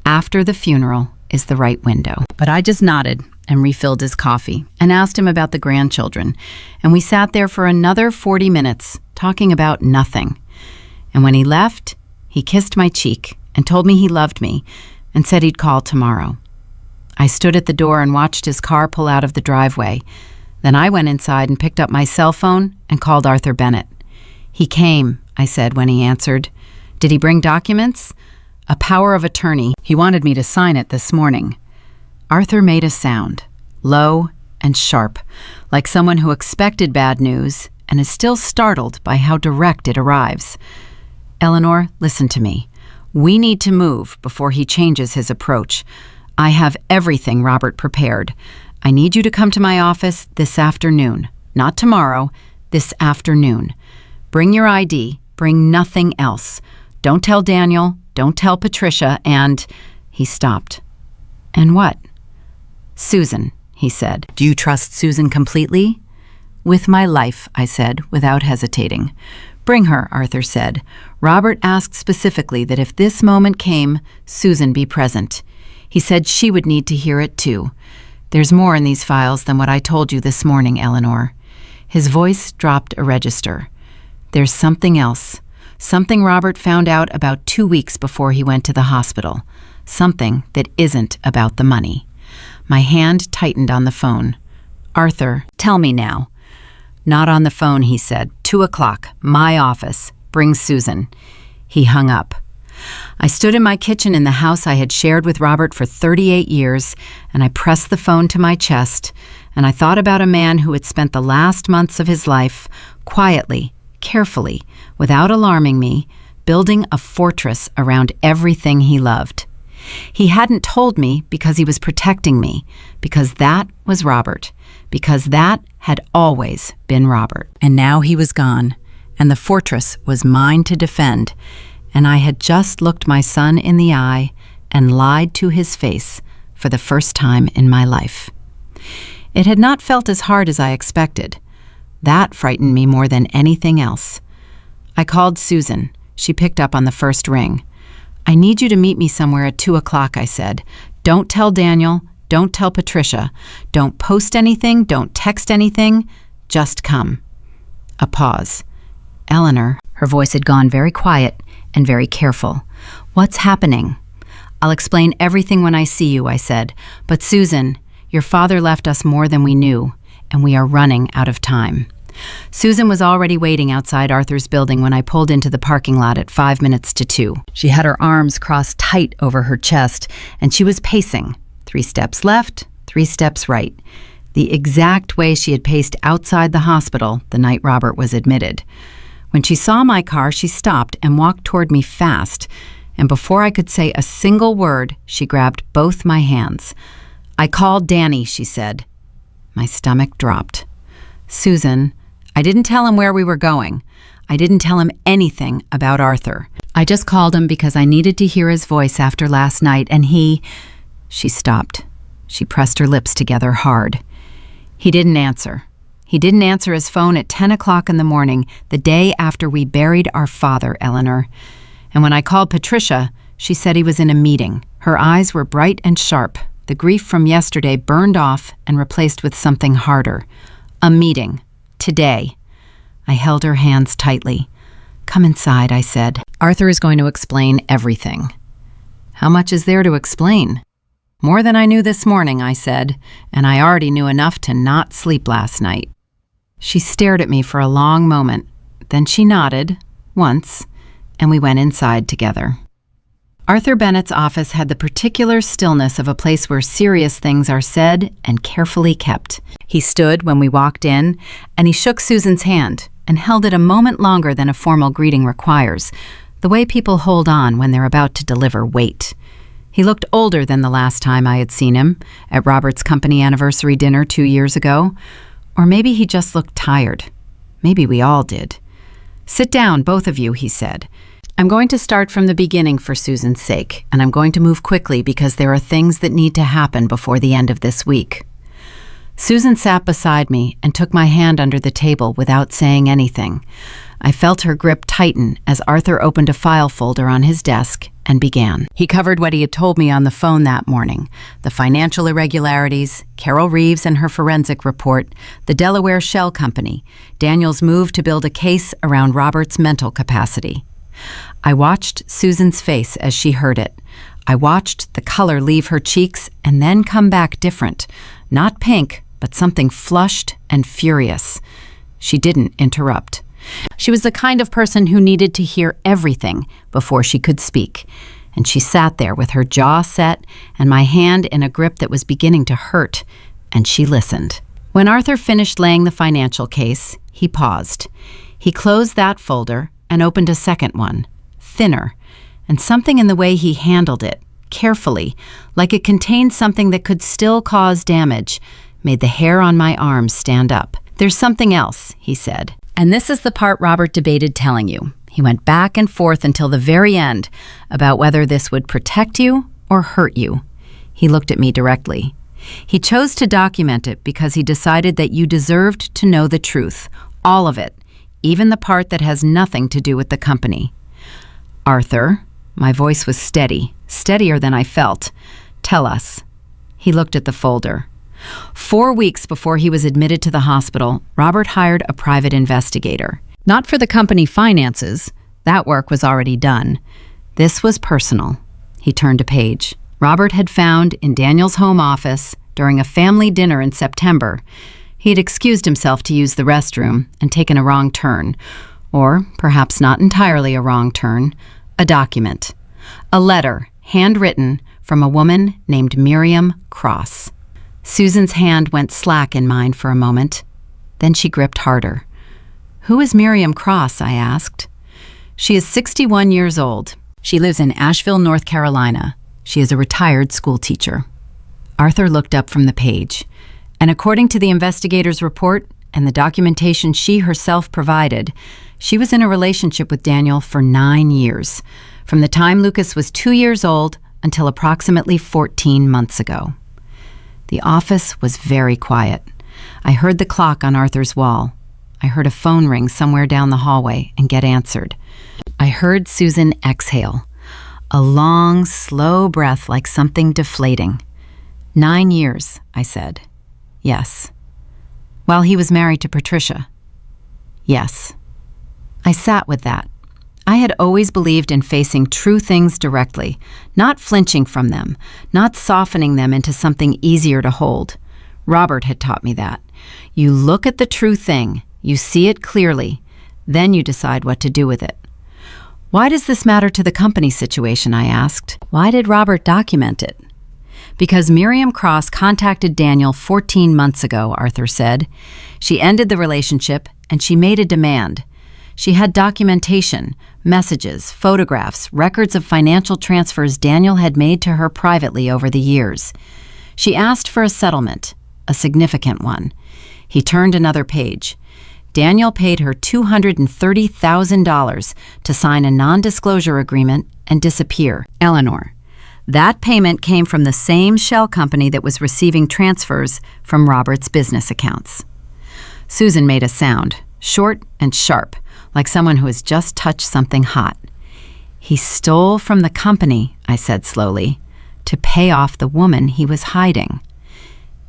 After the funeral is the right window." But I just nodded and refilled his coffee and asked him about the grandchildren, and we sat there for another 40 minutes, talking about nothing. And when he left, he kissed my cheek and told me he loved me and said he'd call tomorrow. I stood at the door and watched his car pull out of the driveway. Then I went inside and picked up my cell phone and called Arthur Bennett. "He came," I said when he answered. "Did he bring documents?" "A power of attorney. He wanted me to sign it this morning." Arthur made a sound, low and sharp, like someone who expected bad news and is still startled by how direct it arrives. "Eleanor, listen to me. We need to move before he changes his approach. I have everything Robert prepared. I need you to come to my office this afternoon. Not tomorrow, this afternoon. Bring your ID. Bring nothing else. Don't tell Daniel. Don't tell Patricia, and—" He stopped. "And what?" "Susan," he said. "Do you trust Susan completely?" "With my life," I said, without hesitating. "Bring her," Arthur said. "Robert asked specifically that if this moment came, Susan be present. He said she would need to hear it too. There's more in these files than what I told you this morning, Eleanor." His voice dropped a register. "There's something else. Something Robert found out about 2 weeks before he went to the hospital. Something that isn't about the money." My hand tightened on the phone. "Arthur, tell me now." "Not on the phone," he said. 2 o'clock, my office. Bring Susan." He hung up. I stood in my kitchen in the house I had shared with Robert for 38 years, and I pressed the phone to my chest, and I thought about a man who had spent the last months of his life quietly, carefully, without alarming me, building a fortress around everything he loved. He hadn't told me because he was protecting me, because that was Robert, because that had always been Robert. And now he was gone, and the fortress was mine to defend, and I had just looked my son in the eye and lied to his face for the first time in my life. It had not felt as hard as I expected. That frightened me more than anything else. I called Susan. She picked up on the first ring. "I need you to meet me somewhere at 2 o'clock, I said. "Don't tell Daniel. Don't tell Patricia. Don't post anything. Don't text anything. Just come." A pause. "Eleanor," her voice had gone very quiet and very careful. "What's happening?" I'll explain everything when I see you, I said. But Susan, your father left us more than we knew, and we are running out of time. Susan was already waiting outside Arthur's building when I pulled into the parking lot at 5 minutes to 2. She had her arms crossed tight over her chest, and she was pacing. 3 steps left, 3 steps right. The exact way she had paced outside the hospital the night Robert was admitted. When she saw my car, she stopped and walked toward me fast, and before I could say a single word, she grabbed both my hands. I called Danny, she said. My stomach dropped. Susan, I didn't tell him where we were going. I didn't tell him anything about Arthur. I just called him because I needed to hear his voice after last night, and he... She stopped. She pressed her lips together hard. He didn't answer. He didn't answer his phone at 10 o'clock in the morning, the day after we buried our father, Eleanor. And when I called Patricia, she said he was in a meeting. Her eyes were bright and sharp. The grief from yesterday burned off and replaced with something harder. A meeting. Today. I held her hands tightly. Come inside, I said. Arthur is going to explain everything. How much is there to explain? More than I knew this morning, I said, and I already knew enough to not sleep last night. She stared at me for a long moment. Then she nodded, once, and we went inside together. Arthur Bennett's office had the particular stillness of a place where serious things are said and carefully kept. He stood when we walked in, and he shook Susan's hand and held it a moment longer than a formal greeting requires, the way people hold on when they're about to deliver weight. He looked older than the last time I had seen him, at Robert's company anniversary dinner 2 years ago. Or maybe he just looked tired. Maybe we all did. Sit down, both of you, he said. I'm going to start from the beginning for Susan's sake, and I'm going to move quickly because there are things that need to happen before the end of this week. Susan sat beside me and took my hand under the table without saying anything. I felt her grip tighten as Arthur opened a file folder on his desk and began. He covered what he had told me on the phone that morning: the financial irregularities, Carol Reeves and her forensic report, the Delaware Shell Company, Daniel's move to build a case around Robert's mental capacity. I watched Susan's face as she heard it. I watched the color leave her cheeks and then come back different. Not pink, but something flushed and furious. She didn't interrupt. She was the kind of person who needed to hear everything before she could speak, and she sat there with her jaw set and my hand in a grip that was beginning to hurt, and she listened. When Arthur finished laying the financial case, he paused. He closed that folder and opened a second one, thinner, and something in the way he handled it, carefully, like it contained something that could still cause damage, made the hair on my arms stand up. There's something else, he said. And this is the part Robert debated telling you. He went back and forth until the very end about whether this would protect you or hurt you. He looked at me directly. He chose to document it because he decided that you deserved to know the truth, all of it, even the part that has nothing to do with the company. Arthur, my voice was steady, steadier than I felt. Tell us. He looked at the folder. 4 weeks before he was admitted to the hospital, Robert hired a private investigator. Not for the company finances. That work was already done. This was personal. He turned a page. Robert had found in Daniel's home office, during a family dinner in September, he had excused himself to use the restroom and taken a wrong turn, or perhaps not entirely a wrong turn, a document. A letter, handwritten, from a woman named Miriam Cross. Susan's hand went slack in mine for a moment. Then she gripped harder. Who is Miriam Cross? I asked. She is 61 years old. She lives in Asheville, North Carolina. She is a retired school teacher. Arthur looked up from the page. And according to the investigator's report and the documentation she herself provided, she was in a relationship with Daniel for 9 years, from the time Lucas was 2 years old until approximately 14 months ago. The office was very quiet. I heard the clock on Arthur's wall. I heard a phone ring somewhere down the hallway and get answered. I heard Susan exhale, a long, slow breath like something deflating. 9 years, I said. Yes. While he was married to Patricia. Yes. I sat with that. I had always believed in facing true things directly, not flinching from them, not softening them into something easier to hold. Robert had taught me that. You look at the true thing, you see it clearly, then you decide what to do with it. Why does this matter to the company situation, I asked. Why did Robert document it? Because Miriam Cross contacted Daniel 14 months ago, Arthur said. She ended the relationship and she made a demand. She had documentation, messages, photographs, records of financial transfers Daniel had made to her privately over the years. She asked for a settlement, a significant one. He turned another page. Daniel paid her $230,000 to sign a non-disclosure agreement and disappear. Eleanor, that payment came from the same shell company that was receiving transfers from Robert's business accounts. Susan made a sound, short and sharp, like someone who has just touched something hot. He stole from the company, I said slowly, to pay off the woman he was hiding.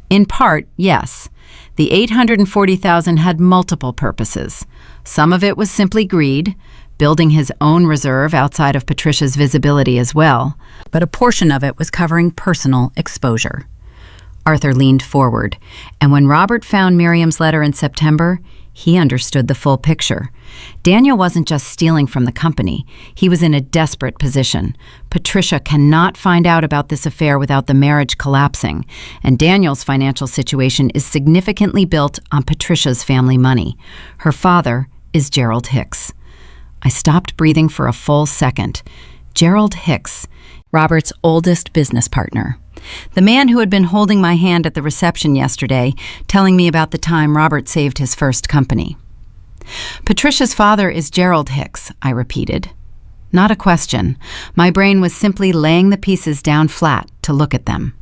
In part, yes. The $840,000 had multiple purposes. Some of it was simply greed, building his own reserve outside of Patricia's visibility as well, but a portion of it was covering personal exposure. Arthur leaned forward, and when Robert found Miriam's letter in September, he understood the full picture. Daniel wasn't just stealing from the company. He was in a desperate position. Patricia cannot find out about this affair without the marriage collapsing, and Daniel's financial situation is significantly built on Patricia's family money. Her father is Gerald Hicks. I stopped breathing for a full second. Gerald Hicks, Robert's oldest business partner. The man who had been holding my hand at the reception yesterday, telling me about the time Robert saved his first company. Patricia's father is Gerald Hicks, I repeated. Not a question. My brain was simply laying the pieces down flat to look at them.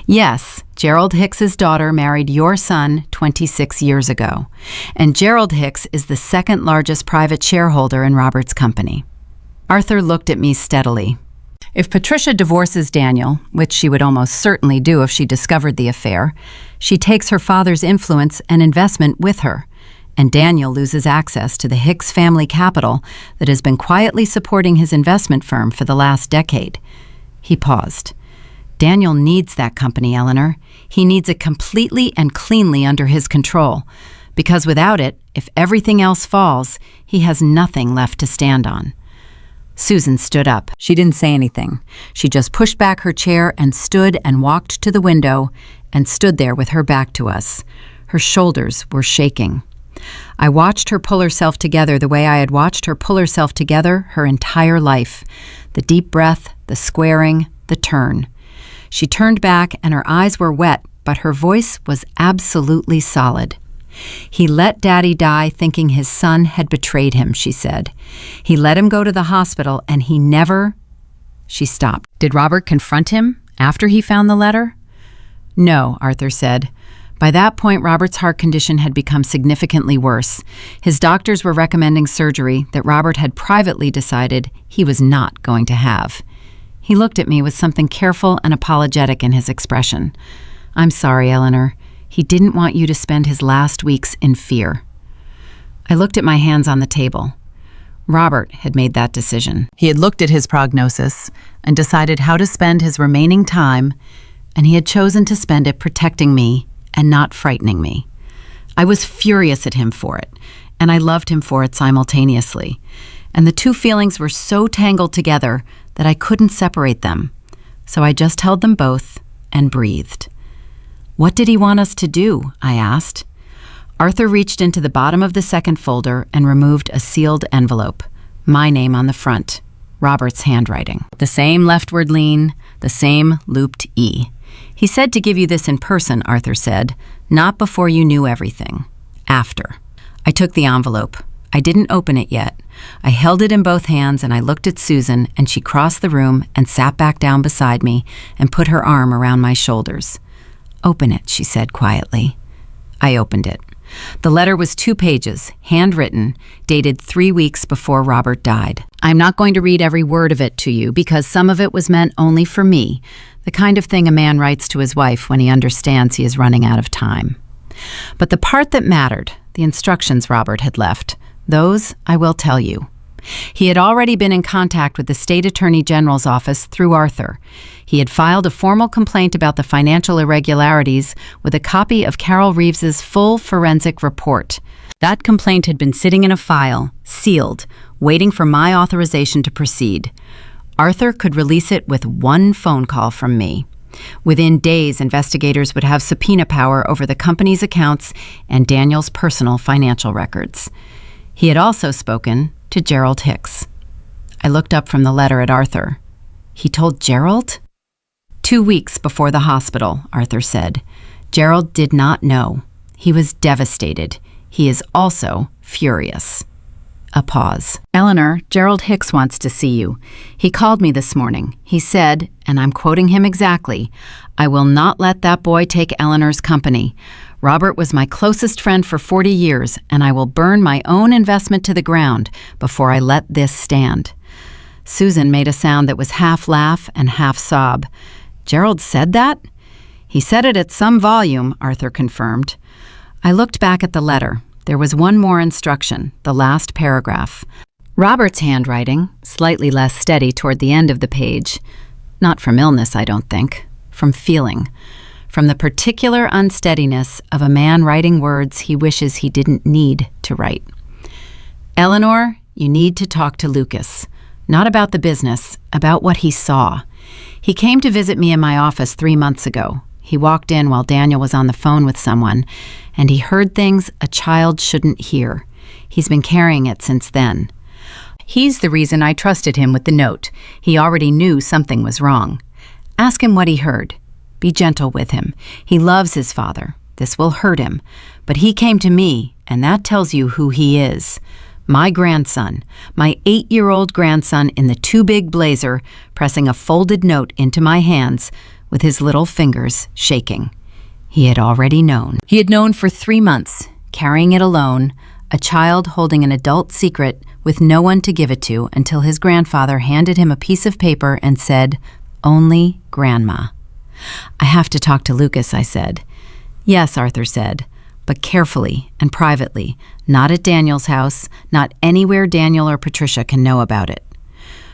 Yes, Gerald Hicks's daughter married your son 26 years ago, and Gerald Hicks is the second largest private shareholder in Robert's company. Arthur looked at me steadily. If Patricia divorces Daniel, which she would almost certainly do if she discovered the affair, she takes her father's influence and investment with her, and Daniel loses access to the Hicks family capital that has been quietly supporting his investment firm for the last decade. He paused. Daniel needs that company, Eleanor. He needs it completely and cleanly under his control, because without it, if everything else falls, he has nothing left to stand on. Susan stood up. She didn't say anything. She just pushed back her chair and stood and walked to the window and stood there with her back to us. Her shoulders were shaking. I watched her pull herself together the way I had watched her pull herself together her entire life. The deep breath, the squaring, the turn. She turned back and her eyes were wet, but her voice was absolutely solid. He let Daddy die thinking his son had betrayed him, she said. He let him go to the hospital and he never... She stopped. Did Robert confront him after he found the letter? No, Arthur said. By that point, Robert's heart condition had become significantly worse. His doctors were recommending surgery that Robert had privately decided he was not going to have. He looked at me with something careful and apologetic in his expression. I'm sorry, Eleanor. He didn't want you to spend his last weeks in fear. I looked at my hands on the table. Robert had made that decision. He had looked at his prognosis and decided how to spend his remaining time, and he had chosen to spend it protecting me and not frightening me. I was furious at him for it, and I loved him for it simultaneously. And the two feelings were so tangled together that I couldn't separate them. So I just held them both and breathed. What did he want us to do? I asked. Arthur reached into the bottom of the second folder and removed a sealed envelope. My name on the front. Robert's handwriting. The same leftward lean, the same looped E. He said to give you this in person, Arthur said, not before you knew everything. After. I took the envelope. I didn't open it yet. I held it in both hands and I looked at Susan, and she crossed the room and sat back down beside me and put her arm around my shoulders. Open it, she said quietly. I opened it. The letter was 2 pages, handwritten, dated 3 weeks before Robert died. I'm not going to read every word of it to you because some of it was meant only for me, the kind of thing a man writes to his wife when he understands he is running out of time. But the part that mattered, the instructions Robert had left, those I will tell you. He had already been in contact with the state attorney general's office through Arthur. He had filed a formal complaint about the financial irregularities with a copy of Carol Reeves's full forensic report. That complaint had been sitting in a file, sealed, waiting for my authorization to proceed. Arthur could release it with one phone call from me. Within days, investigators would have subpoena power over the company's accounts and Daniel's personal financial records. He had also spoken to Gerald Hicks. I looked up from the letter at Arthur. He told Gerald? 2 weeks before the hospital, Arthur said. Gerald did not know. He was devastated. He is also furious. A pause. Eleanor, Gerald Hicks wants to see you. He called me this morning. He said, and I'm quoting him exactly, "I will not let that boy take Eleanor's company. Robert was my closest friend for 40 years, and I will burn my own investment to the ground before I let this stand." Susan made a sound that was half laugh and half sob. Gerald said that? He said it at some volume, Arthur confirmed. I looked back at the letter. There was one more instruction, the last paragraph. Robert's handwriting, slightly less steady toward the end of the page. Not from illness, I don't think. From feeling. From the particular unsteadiness of a man writing words he wishes he didn't need to write. Eleanor, you need to talk to Lucas. Not about the business, about what he saw. He came to visit me in my office 3 months ago. He walked in while Daniel was on the phone with someone, and he heard things a child shouldn't hear. He's been carrying it since then. He's the reason I trusted him with the note. He already knew something was wrong. Ask him what he heard. Be gentle with him. He loves his father. This will hurt him. But he came to me, and that tells you who he is. My grandson, my 8-year-old grandson in the too big blazer, pressing a folded note into my hands with his little fingers shaking. He had already known. He had known for 3 months, carrying it alone, a child holding an adult secret with no one to give it to until his grandfather handed him a piece of paper and said, "Only Grandma." "I have to talk to Lucas," I said. "Yes," Arthur said, "but carefully and privately, not at Daniel's house, not anywhere Daniel or Patricia can know about it."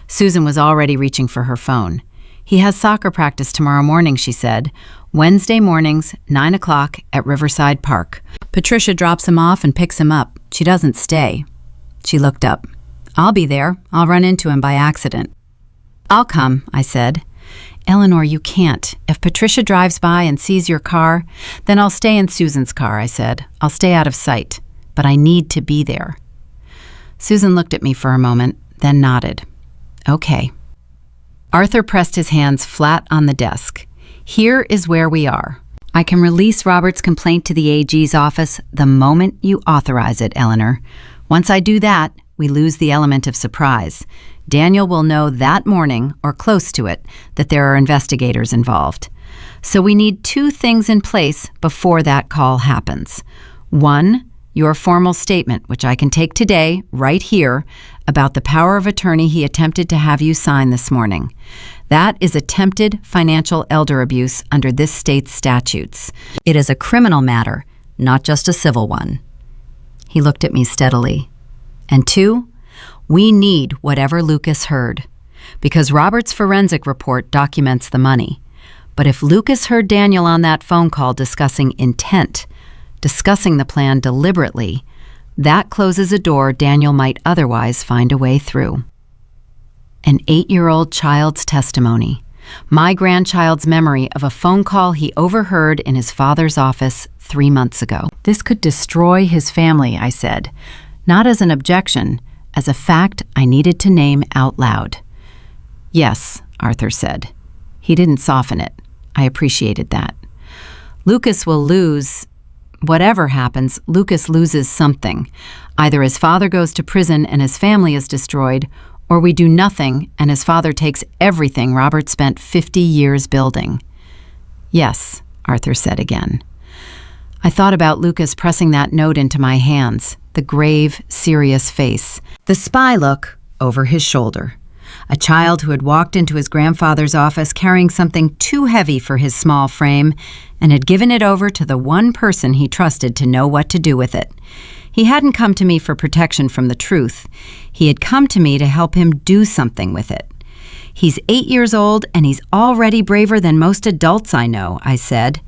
Susan was already reaching for her phone. "He has soccer practice tomorrow morning," she said. "Wednesday mornings, 9 o'clock at Riverside Park. Patricia drops him off and picks him up. She doesn't stay." She looked up. "I'll be there. I'll run into him by accident." "I'll come," I said. "Eleanor, you can't. If Patricia drives by and sees your car, then I'll stay in Susan's car," I said. "I'll stay out of sight. But I need to be there." Susan looked at me for a moment, then nodded. "Okay." Arthur pressed his hands flat on the desk. "Here is where we are. I can release Robert's complaint to the AG's office the moment you authorize it, Eleanor. Once I do that, we lose the element of surprise. Daniel will know that morning, or close to it, that there are investigators involved. So we need 2 things in place before that call happens. 1, your formal statement, which I can take today, right here, about the power of attorney he attempted to have you sign this morning. That is attempted financial elder abuse under this state's statutes. It is a criminal matter, not just a civil one." He looked at me steadily. "And 2, we need whatever Lucas heard, because Robert's forensic report documents the money. But if Lucas heard Daniel on that phone call discussing intent, discussing the plan deliberately, that closes a door Daniel might otherwise find a way through." An 8-year-old child's testimony. My grandchild's memory of a phone call he overheard in his father's office 3 months ago. This could destroy his family, I said. Not as an objection, as a fact I needed to name out loud. "Yes," Arthur said. He didn't soften it. I appreciated that. "Lucas will lose. Whatever happens, Lucas loses something. Either his father goes to prison and his family is destroyed, or we do nothing and his father takes everything Robert spent 50 years building." "Yes," Arthur said again. I thought about Lucas pressing that note into my hands, the grave, serious face, the spy look over his shoulder. A child who had walked into his grandfather's office carrying something too heavy for his small frame and had given it over to the one person he trusted to know what to do with it. He hadn't come to me for protection from the truth. He had come to me to help him do something with it. He's 8 years old, and he's already braver than most adults I know, I said.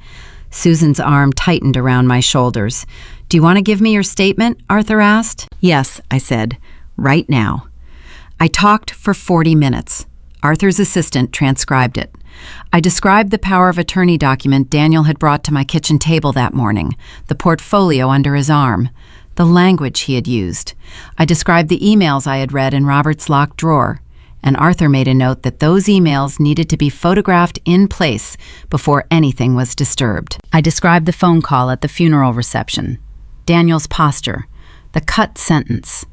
Susan's arm tightened around my shoulders. Do you want to give me your statement? Arthur asked. Yes, I said. Right now. I talked for 40 minutes. Arthur's assistant transcribed it. I described the power of attorney document Daniel had brought to my kitchen table that morning, the portfolio under his arm, the language he had used. I described the emails I had read in Robert's locked drawer, and Arthur made a note that those emails needed to be photographed in place before anything was disturbed. I described the phone call at the funeral reception, Daniel's posture, the cut sentence.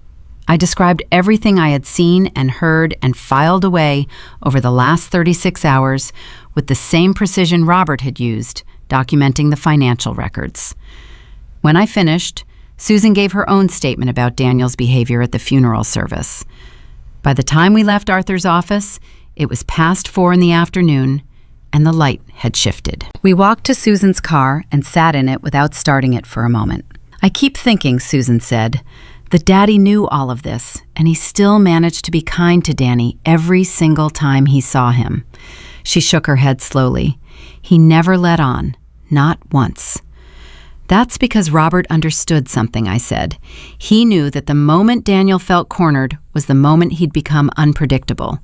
I described everything I had seen and heard and filed away over the last 36 hours with the same precision Robert had used, documenting the financial records. When I finished, Susan gave her own statement about Daniel's behavior at the funeral service. By the time we left Arthur's office, it was past 4 in the afternoon, and the light had shifted. We walked to Susan's car and sat in it without starting it for a moment. I keep thinking, Susan said, that Daddy knew all of this, and he still managed to be kind to Danny every single time he saw him. She shook her head slowly. He never let on, not once. That's because Robert understood something, I said. He knew that the moment Daniel felt cornered was the moment he'd become unpredictable.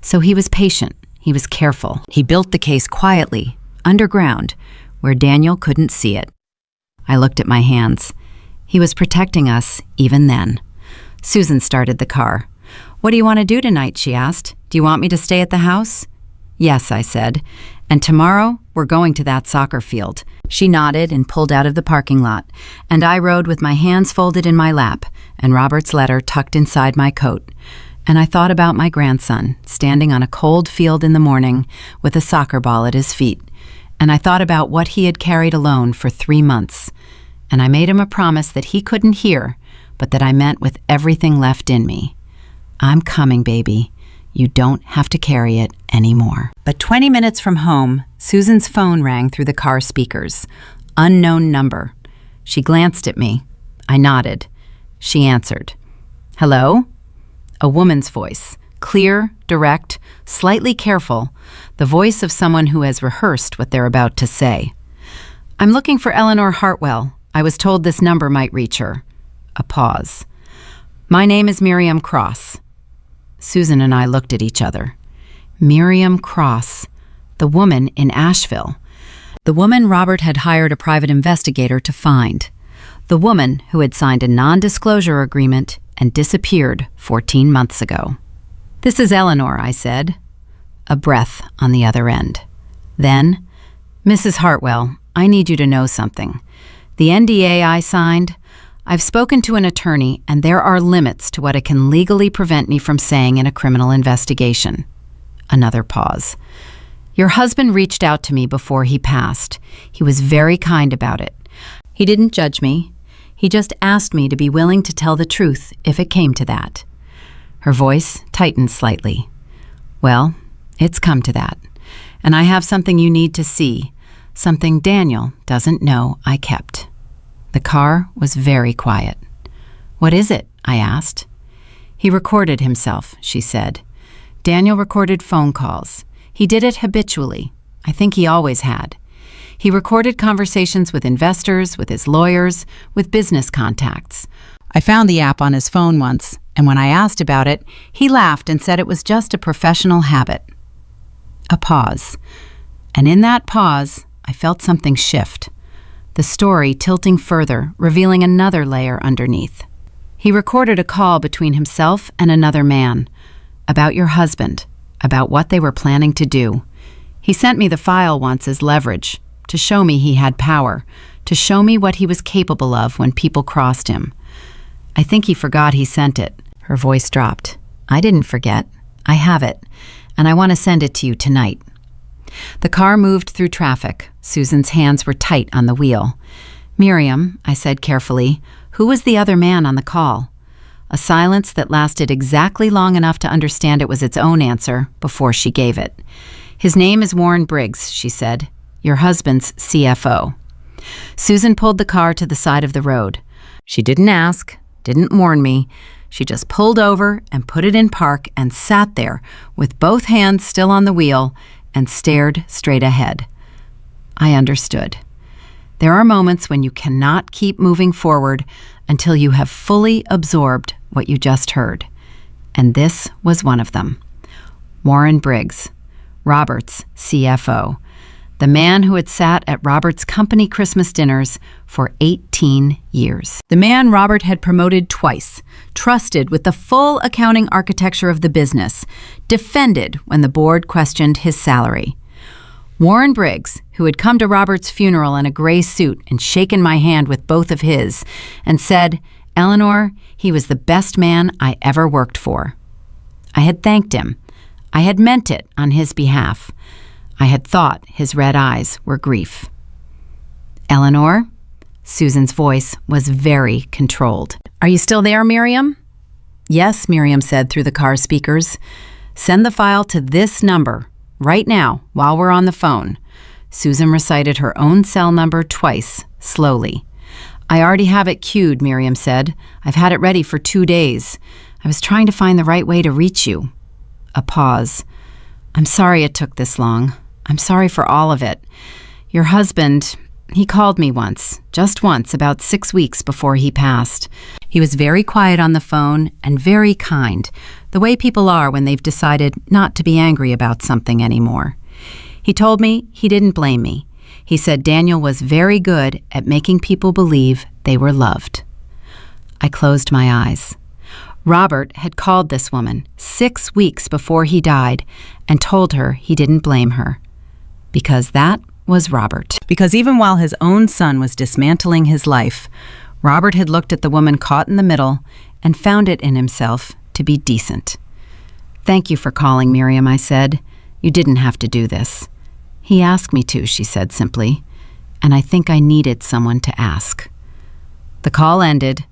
So he was patient. He was careful. He built the case quietly, underground, where Daniel couldn't see it. I looked at my hands. He was protecting us even then. Susan started the car. What do you want to do tonight? She asked. Do you want me to stay at the house? Yes, I said. And tomorrow, we're going to that soccer field. She nodded and pulled out of the parking lot, and I rode with my hands folded in my lap and Robert's letter tucked inside my coat. And I thought about my grandson, standing on a cold field in the morning with a soccer ball at his feet. And I thought about what he had carried alone for 3 months. And I made him a promise that he couldn't hear, but that I meant with everything left in me. I'm coming, baby. You don't have to carry it anymore. But 20 minutes from home, Susan's phone rang through the car speakers. Unknown number. She glanced at me. I nodded. She answered. Hello? A woman's voice. Clear, direct, slightly careful. The voice of someone who has rehearsed what they're about to say. I'm looking for Eleanor Hartwell. I was told this number might reach her. A pause. My name is Miriam Cross. Susan and I looked at each other. Miriam Cross, the woman in Asheville. The woman Robert had hired a private investigator to find. The woman who had signed a non-disclosure agreement and disappeared 14 months ago. This is Eleanor, I said. A breath on the other end. Then, Mrs. Hartwell, I need you to know something. The NDA I signed, I've spoken to an attorney, and there are limits to what it can legally prevent me from saying in a criminal investigation. Another pause. Your husband reached out to me before he passed. He was very kind about it. He didn't judge me. He just asked me to be willing to tell the truth if it came to that. Her voice tightened slightly. Well, it's come to that. And I have something you need to see. Something Daniel doesn't know I kept. The car was very quiet. What is it? I asked. He recorded himself, she said. Daniel recorded phone calls. He did it habitually. I think he always had. He recorded conversations with investors, with his lawyers, with business contacts. I found the app on his phone once, and when I asked about it, he laughed and said it was just a professional habit. A pause. And in that pause, I felt something shift. The story tilting further, revealing another layer underneath. He recorded a call between himself and another man, about your husband, about what they were planning to do. He sent me the file once as leverage, to show me he had power, to show me what he was capable of when people crossed him. I think he forgot he sent it. Her voice dropped. I didn't forget. I have it, and I want to send it to you tonight. The car moved through traffic. Susan's hands were tight on the wheel. Miriam, I said carefully, who was the other man on the call? A silence that lasted exactly long enough to understand it was its own answer before she gave it. His name is Warren Briggs, she said, your husband's CFO. Susan pulled the car to the side of the road. She didn't ask, didn't warn me. She just pulled over and put it in park and sat there with both hands still on the wheel and stared straight ahead. I understood. There are moments when you cannot keep moving forward until you have fully absorbed what you just heard. And this was one of them. Warren Briggs, Robert's CFO, the man who had sat at Robert's company Christmas dinners for 18 years. The man Robert had promoted twice, trusted with the full accounting architecture of the business, defended when the board questioned his salary. Warren Briggs, who had come to Robert's funeral in a gray suit and shaken my hand with both of his, and said, "Eleanor, he was the best man I ever worked for." I had thanked him. I had meant it on his behalf. I had thought his red eyes were grief. "Eleanor?" Susan's voice was very controlled. "Are you still there, Miriam?" "Yes," Miriam said through the car speakers. "Send the file to this number, right now, while we're on the phone." Susan recited her own cell number twice, slowly. "I already have it queued," Miriam said. "I've had it ready for 2 days. I was trying to find the right way to reach you." A pause. "I'm sorry it took this long. I'm sorry for all of it. Your husband, he called me once, just once, about 6 weeks before he passed. He was very quiet on the phone and very kind, the way people are when they've decided not to be angry about something anymore. He told me he didn't blame me. He said Daniel was very good at making people believe they were loved." I closed my eyes. Robert had called this woman 6 weeks before he died and told her he didn't blame her. Because that was Robert. Because even while his own son was dismantling his life, Robert had looked at the woman caught in the middle and found it in himself to be decent. "Thank you for calling, Miriam," I said. "You didn't have to do this." "He asked me to," she said simply, "and I think I needed someone to ask." The call ended.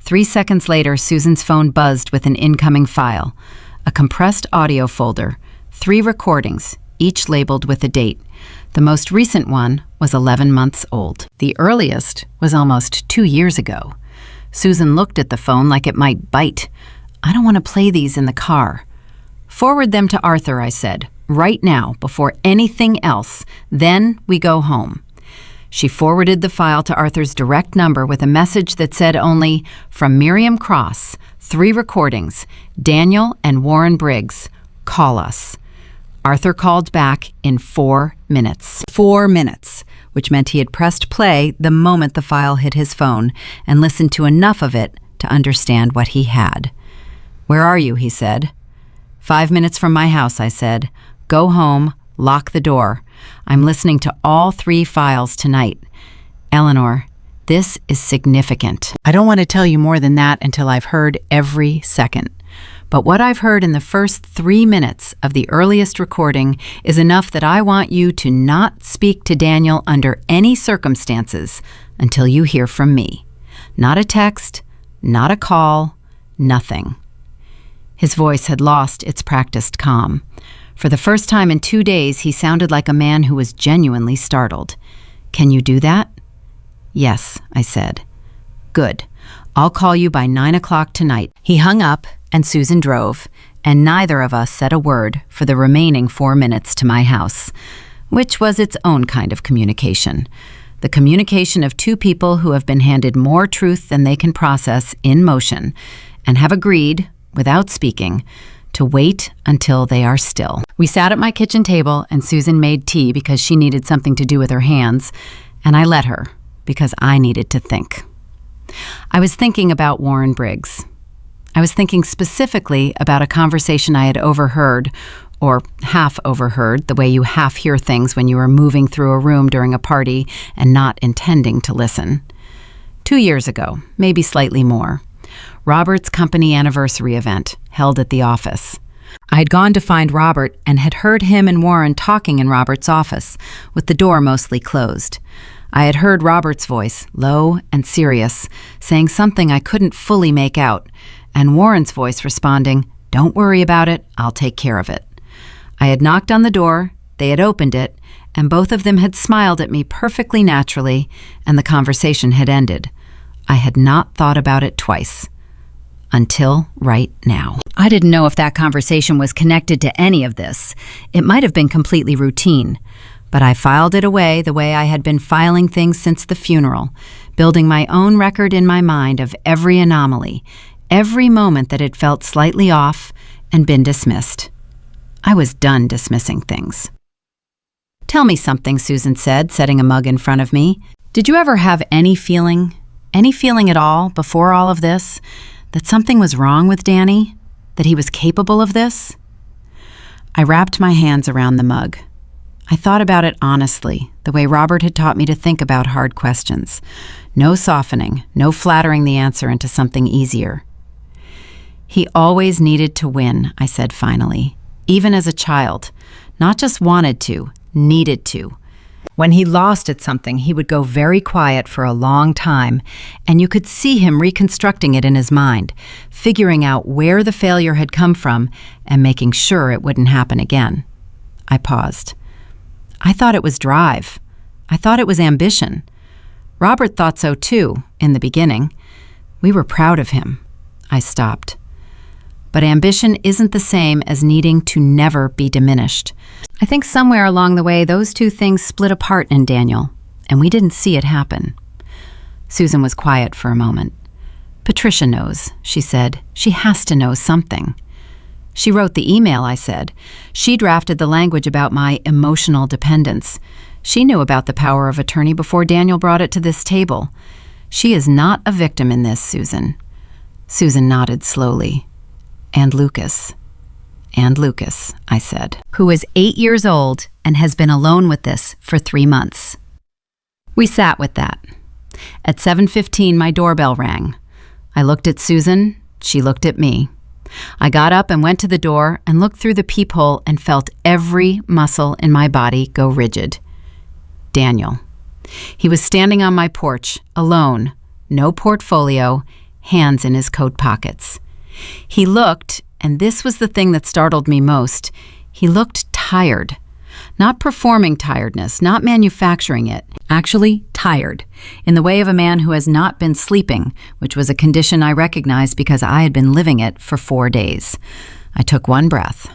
3 seconds later, Susan's phone buzzed with an incoming file, a compressed audio folder, 3 recordings, each labeled with a date. The most recent one was 11 months old. The earliest was almost 2 years ago. Susan looked at the phone like it might bite. "I don't want to play these in the car." "Forward them to Arthur," I said, "right now, before anything else. Then we go home." She forwarded the file to Arthur's direct number with a message that said only, "From Miriam Cross, 3 recordings, Daniel and Warren Briggs. Call us." Arthur called back in 4 minutes. 4 minutes, which meant he had pressed play the moment the file hit his phone and listened to enough of it to understand what he had. "Where are you?" he said. 5 minutes from my house," I said. "Go home, lock the door. I'm listening to all 3 files tonight. Eleanor, this is significant. I don't want to tell you more than that until I've heard every second. But what I've heard in the first 3 minutes of the earliest recording is enough that I want you to not speak to Daniel under any circumstances until you hear from me. Not a text, not a call, nothing." His voice had lost its practiced calm. For the first time in 2 days, he sounded like a man who was genuinely startled. "Can you do that?" "Yes," I said. "Good. I'll call you by 9 o'clock tonight." He hung up, and Susan drove, and neither of us said a word for the remaining 4 minutes to my house, which was its own kind of communication. The communication of 2 people who have been handed more truth than they can process in motion, and have agreed, without speaking, to wait until they are still. We sat at my kitchen table, and Susan made tea because she needed something to do with her hands, and I let her because I needed to think. I was thinking about Warren Briggs. I was thinking specifically about a conversation I had overheard, or half overheard, the way you half hear things when you are moving through a room during a party and not intending to listen. 2 years ago, maybe slightly more. Robert's company anniversary event, held at the office. I had gone to find Robert and had heard him and Warren talking in Robert's office, with the door mostly closed. I had heard Robert's voice, low and serious, saying something I couldn't fully make out, and Warren's voice responding, "Don't worry about it, I'll take care of it." I had knocked on the door, they had opened it, and both of them had smiled at me perfectly naturally, and the conversation had ended. I had not thought about it twice. Until right now. I didn't know if that conversation was connected to any of this. It might have been completely routine, but I filed it away the way I had been filing things since the funeral, building my own record in my mind of every anomaly, every moment that had felt slightly off and been dismissed. I was done dismissing things. "Tell me something," Susan said, setting a mug in front of me. "Did you ever have any feeling at all before all of this, that something was wrong with Danny? That he was capable of this?" I wrapped my hands around the mug. I thought about it honestly, the way Robert had taught me to think about hard questions. No softening, no flattering the answer into something easier. "He always needed to win," I said finally, "even as a child. Not just wanted to, needed to. When he lost at something, he would go very quiet for a long time, and you could see him reconstructing it in his mind, figuring out where the failure had come from and making sure it wouldn't happen again." I paused. "I thought it was drive. I thought it was ambition. Robert thought so too, in the beginning. We were proud of him." I stopped. "But ambition isn't the same as needing to never be diminished. I think somewhere along the way those two things split apart in Daniel, and we didn't see it happen." Susan was quiet for a moment. "Patricia knows," she said. "She has to know something." "She wrote the email," I said. "She drafted the language about my emotional dependence. She knew about the power of attorney before Daniel brought it to this table. She is not a victim in this, Susan." Susan nodded slowly. "And Lucas," I said, "who is 8 years old and has been alone with this for 3 months." We sat with that. At 7:15, my doorbell rang. I looked at Susan. She looked at me. I got up and went to the door and looked through the peephole and felt every muscle in my body go rigid. Daniel. He was standing on my porch, alone, no portfolio, hands in his coat pockets. He looked, and this was the thing that startled me most, he looked tired. Not performing tiredness, not manufacturing it, actually tired, in the way of a man who has not been sleeping, which was a condition I recognized because I had been living it for 4 days. I took one breath.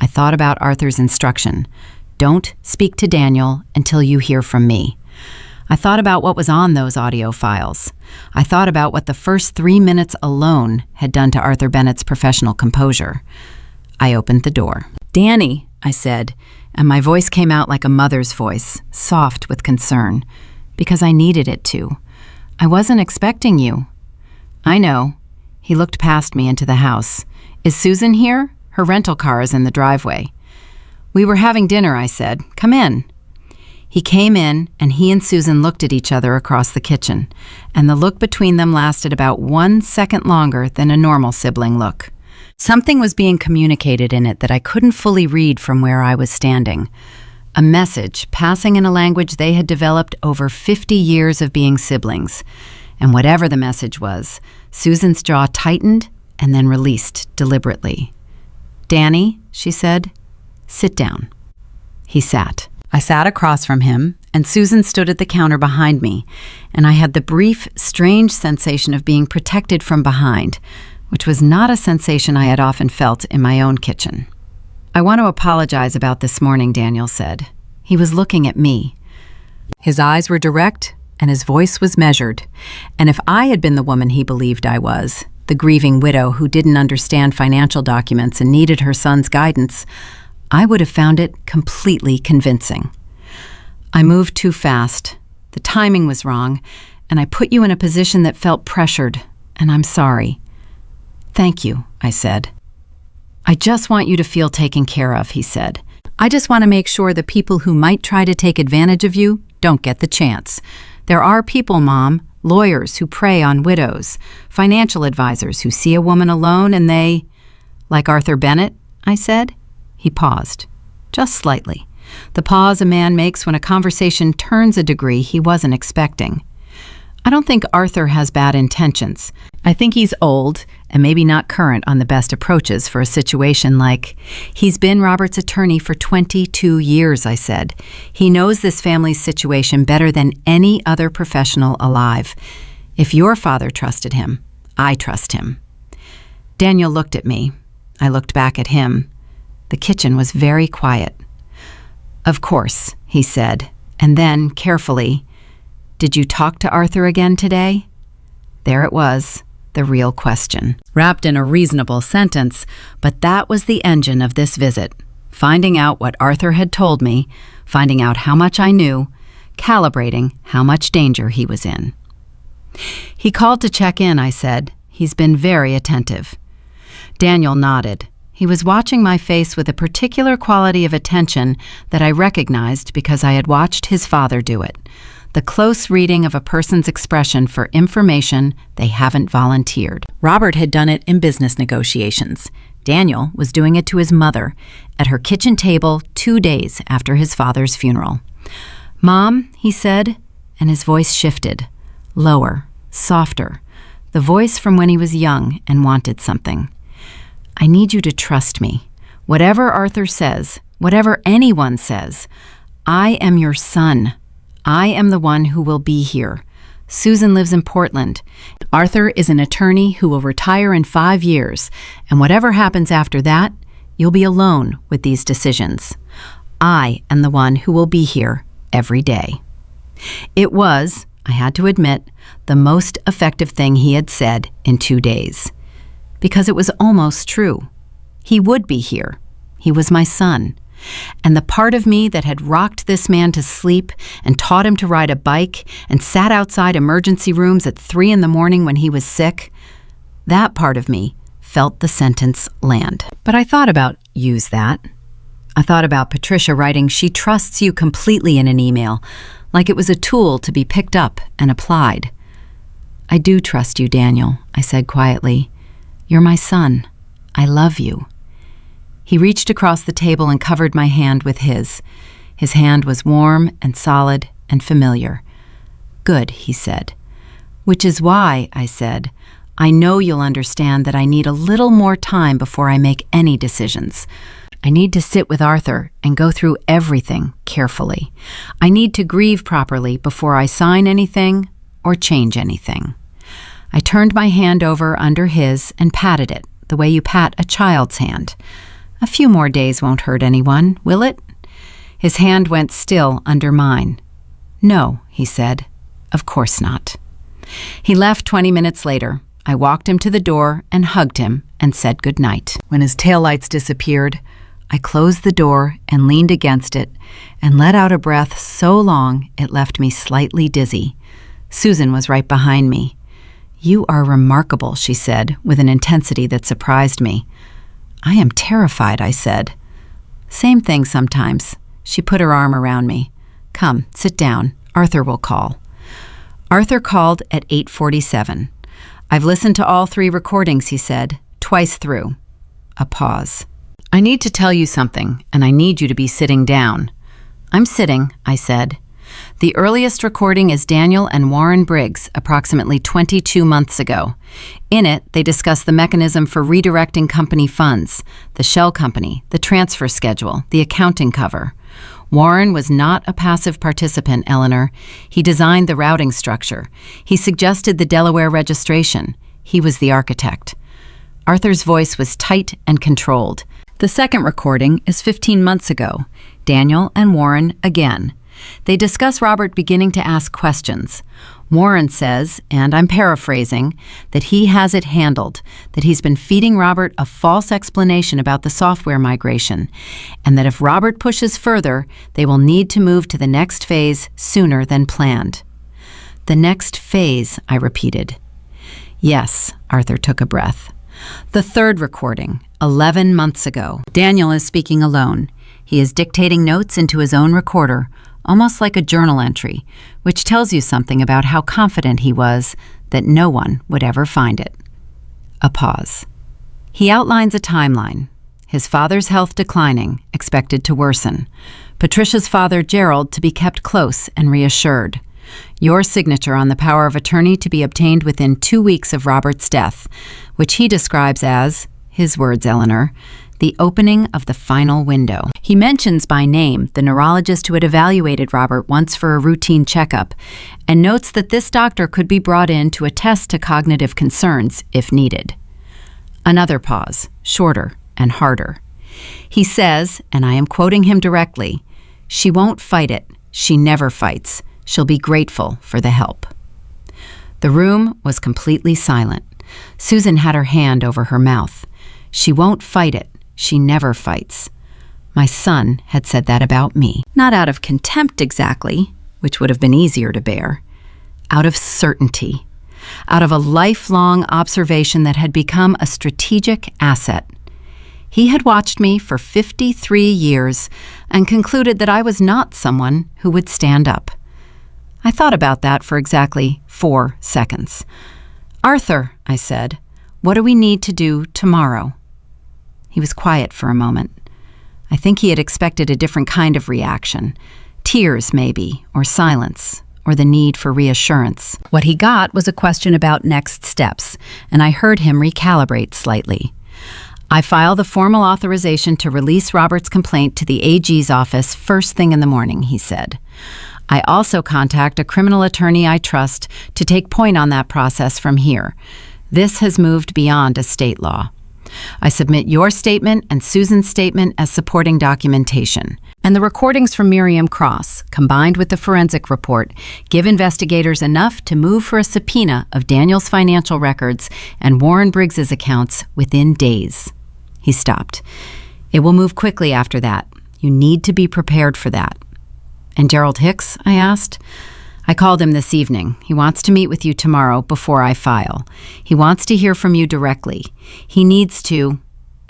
I thought about Arthur's instruction. Don't speak to Daniel until you hear from me. I thought about what was on those audio files. I thought about what the first 3 minutes alone had done to Arthur Bennett's professional composure. I opened the door. "Danny," I said, and my voice came out like a mother's voice, soft with concern, because I needed it to. "I wasn't expecting you." "I know." He looked past me into the house. "Is Susan here? Her rental car is in the driveway." "We were having dinner," I said. "Come in." He came in, and he and Susan looked at each other across the kitchen, and the look between them lasted about 1 second longer than a normal sibling look. Something was being communicated in it that I couldn't fully read from where I was standing. A message passing in a language they had developed over 50 years of being siblings. And whatever the message was, Susan's jaw tightened and then released deliberately. "Danny," she said, "sit down." He sat. I sat across from him, and Susan stood at the counter behind me, and I had the brief, strange sensation of being protected from behind, which was not a sensation I had often felt in my own kitchen. "I want to apologize about this morning," Daniel said. He was looking at me. His eyes were direct, and his voice was measured. And if I had been the woman he believed I was, the grieving widow who didn't understand financial documents and needed her son's guidance, I would have found it completely convincing. "I moved too fast. The timing was wrong, and I put you in a position that felt pressured, and I'm sorry." "Thank you," I said. "I just want you to feel taken care of," he said. "I just want to make sure the people who might try to take advantage of you don't get the chance. There are people, Mom, lawyers who prey on widows, financial advisors who see a woman alone and they—" "Like Arthur Bennett," I said. He paused, just slightly. The pause a man makes when a conversation turns a degree he wasn't expecting. "I don't think Arthur has bad intentions. I think he's old and maybe not current on the best approaches for a situation like—" "He's been Robert's attorney for 22 years, I said. "He knows this family's situation better than any other professional alive. If your father trusted him, I trust him. Daniel looked at me. I looked back at him. The kitchen was very quiet. Of course, he said, and then, carefully, did you talk to Arthur again today? There it was, the real question. Wrapped in a reasonable sentence, but that was the engine of this visit. Finding out what Arthur had told me, finding out how much I knew, calibrating how much danger he was in. He called to check in, I said. He's been very attentive. Daniel nodded. He was watching my face with a particular quality of attention that I recognized because I had watched his father do it. The close reading of a person's expression for information they haven't volunteered. Robert had done it in business negotiations. Daniel was doing it to his mother at her kitchen table 2 days after his father's funeral. "Mom," he said, and his voice shifted. Lower, softer, the voice from when he was young and wanted something. "I need you to trust me. Whatever Arthur says, whatever anyone says, I am your son. I am the one who will be here. Susan lives in Portland. Arthur is an attorney who will retire in 5 years, and whatever happens after that, you'll be alone with these decisions. I am the one who will be here every day." It was, I had to admit, the most effective thing he had said in 2 days. Because it was almost true. He would be here. He was my son. And the part of me that had rocked this man to sleep and taught him to ride a bike and sat outside emergency rooms at 3 a.m. when he was sick, that part of me felt the sentence land. But I thought about use that. I thought about Patricia writing she trusts you completely in an email, like it was a tool to be picked up and applied. "I do trust you, Daniel," I said quietly. "You're my son. I love you." He reached across the table and covered my hand with his. His hand was warm and solid and familiar. "Good," he said. "Which is why," I said, "I know you'll understand that I need a little more time before I make any decisions. I need to sit with Arthur and go through everything carefully. I need to grieve properly before I sign anything or change anything." I turned my hand over under his and patted it, the way you pat a child's hand. "A few more days won't hurt anyone, will it?" His hand went still under mine. "No," he said. "Of course not." He left 20 minutes later. I walked him to the door and hugged him and said goodnight. When his taillights disappeared, I closed the door and leaned against it and let out a breath so long it left me slightly dizzy. Susan was right behind me. "You are remarkable," she said, with an intensity that surprised me. "I am terrified," I said. "Same thing sometimes." She put her arm around me. "Come, sit down. Arthur will call." Arthur called at 8:47. "I've listened to all 3 recordings," he said, "twice through." A pause. "I need to tell you something, and I need you to be sitting down." "I'm sitting," I said. "The earliest recording is Daniel and Warren Briggs, approximately 22 months ago. In it, they discuss the mechanism for redirecting company funds, the shell company, the transfer schedule, the accounting cover. Warren was not a passive participant, Eleanor. He designed the routing structure. He suggested the Delaware registration. He was the architect." Arthur's voice was tight and controlled. The second recording is 15 months ago. Daniel and Warren again. They discuss Robert beginning to ask questions. Warren says, and I'm paraphrasing, that he has it handled, that he's been feeding Robert a false explanation about the software migration, and that if Robert pushes further, they will need to move to the next phase sooner than planned. "The next phase," I repeated. "Yes," Arthur took a breath. The third recording, 11 months ago. Daniel is speaking alone. He is dictating notes into his own recorder, almost like a journal entry, which tells you something about how confident he was that no one would ever find it. A pause. He outlines a timeline. His father's health declining, expected to worsen. Patricia's father, Gerald, to be kept close and reassured. Your signature on the power of attorney to be obtained within 2 weeks of Robert's death, which he describes as, his words, Eleanor, the opening of the final window. He mentions by name the neurologist who had evaluated Robert once for a routine checkup, and notes that this doctor could be brought in to attest to cognitive concerns if needed. Another pause, shorter and harder. He says, and I am quoting him directly, "She won't fight it. She never fights. She'll be grateful for the help." The room was completely silent. Susan had her hand over her mouth. She won't fight it. She never fights. My son had said that about me. Not out of contempt exactly, which would have been easier to bear. Out of certainty. Out of a lifelong observation that had become a strategic asset. He had watched me for 53 years and concluded that I was not someone who would stand up. I thought about that for exactly 4 seconds. "Arthur," I said, "what do we need to do tomorrow?" He was quiet for a moment. I think he had expected a different kind of reaction. Tears, maybe, or silence, or the need for reassurance. What he got was a question about next steps, and I heard him recalibrate slightly. "I file the formal authorization to release Robert's complaint to the AG's office first thing in the morning," he said. "I also contact a criminal attorney I trust to take point on that process from here. This has moved beyond a state law. I submit your statement and Susan's statement as supporting documentation. And the recordings from Miriam Cross, combined with the forensic report, give investigators enough to move for a subpoena of Daniel's financial records and Warren Briggs's accounts within days." He stopped. "It will move quickly after that. You need to be prepared for that." "And Gerald Hicks?" I asked. "I called him this evening. He wants to meet with you tomorrow before I file. He wants to hear from you directly. He needs to,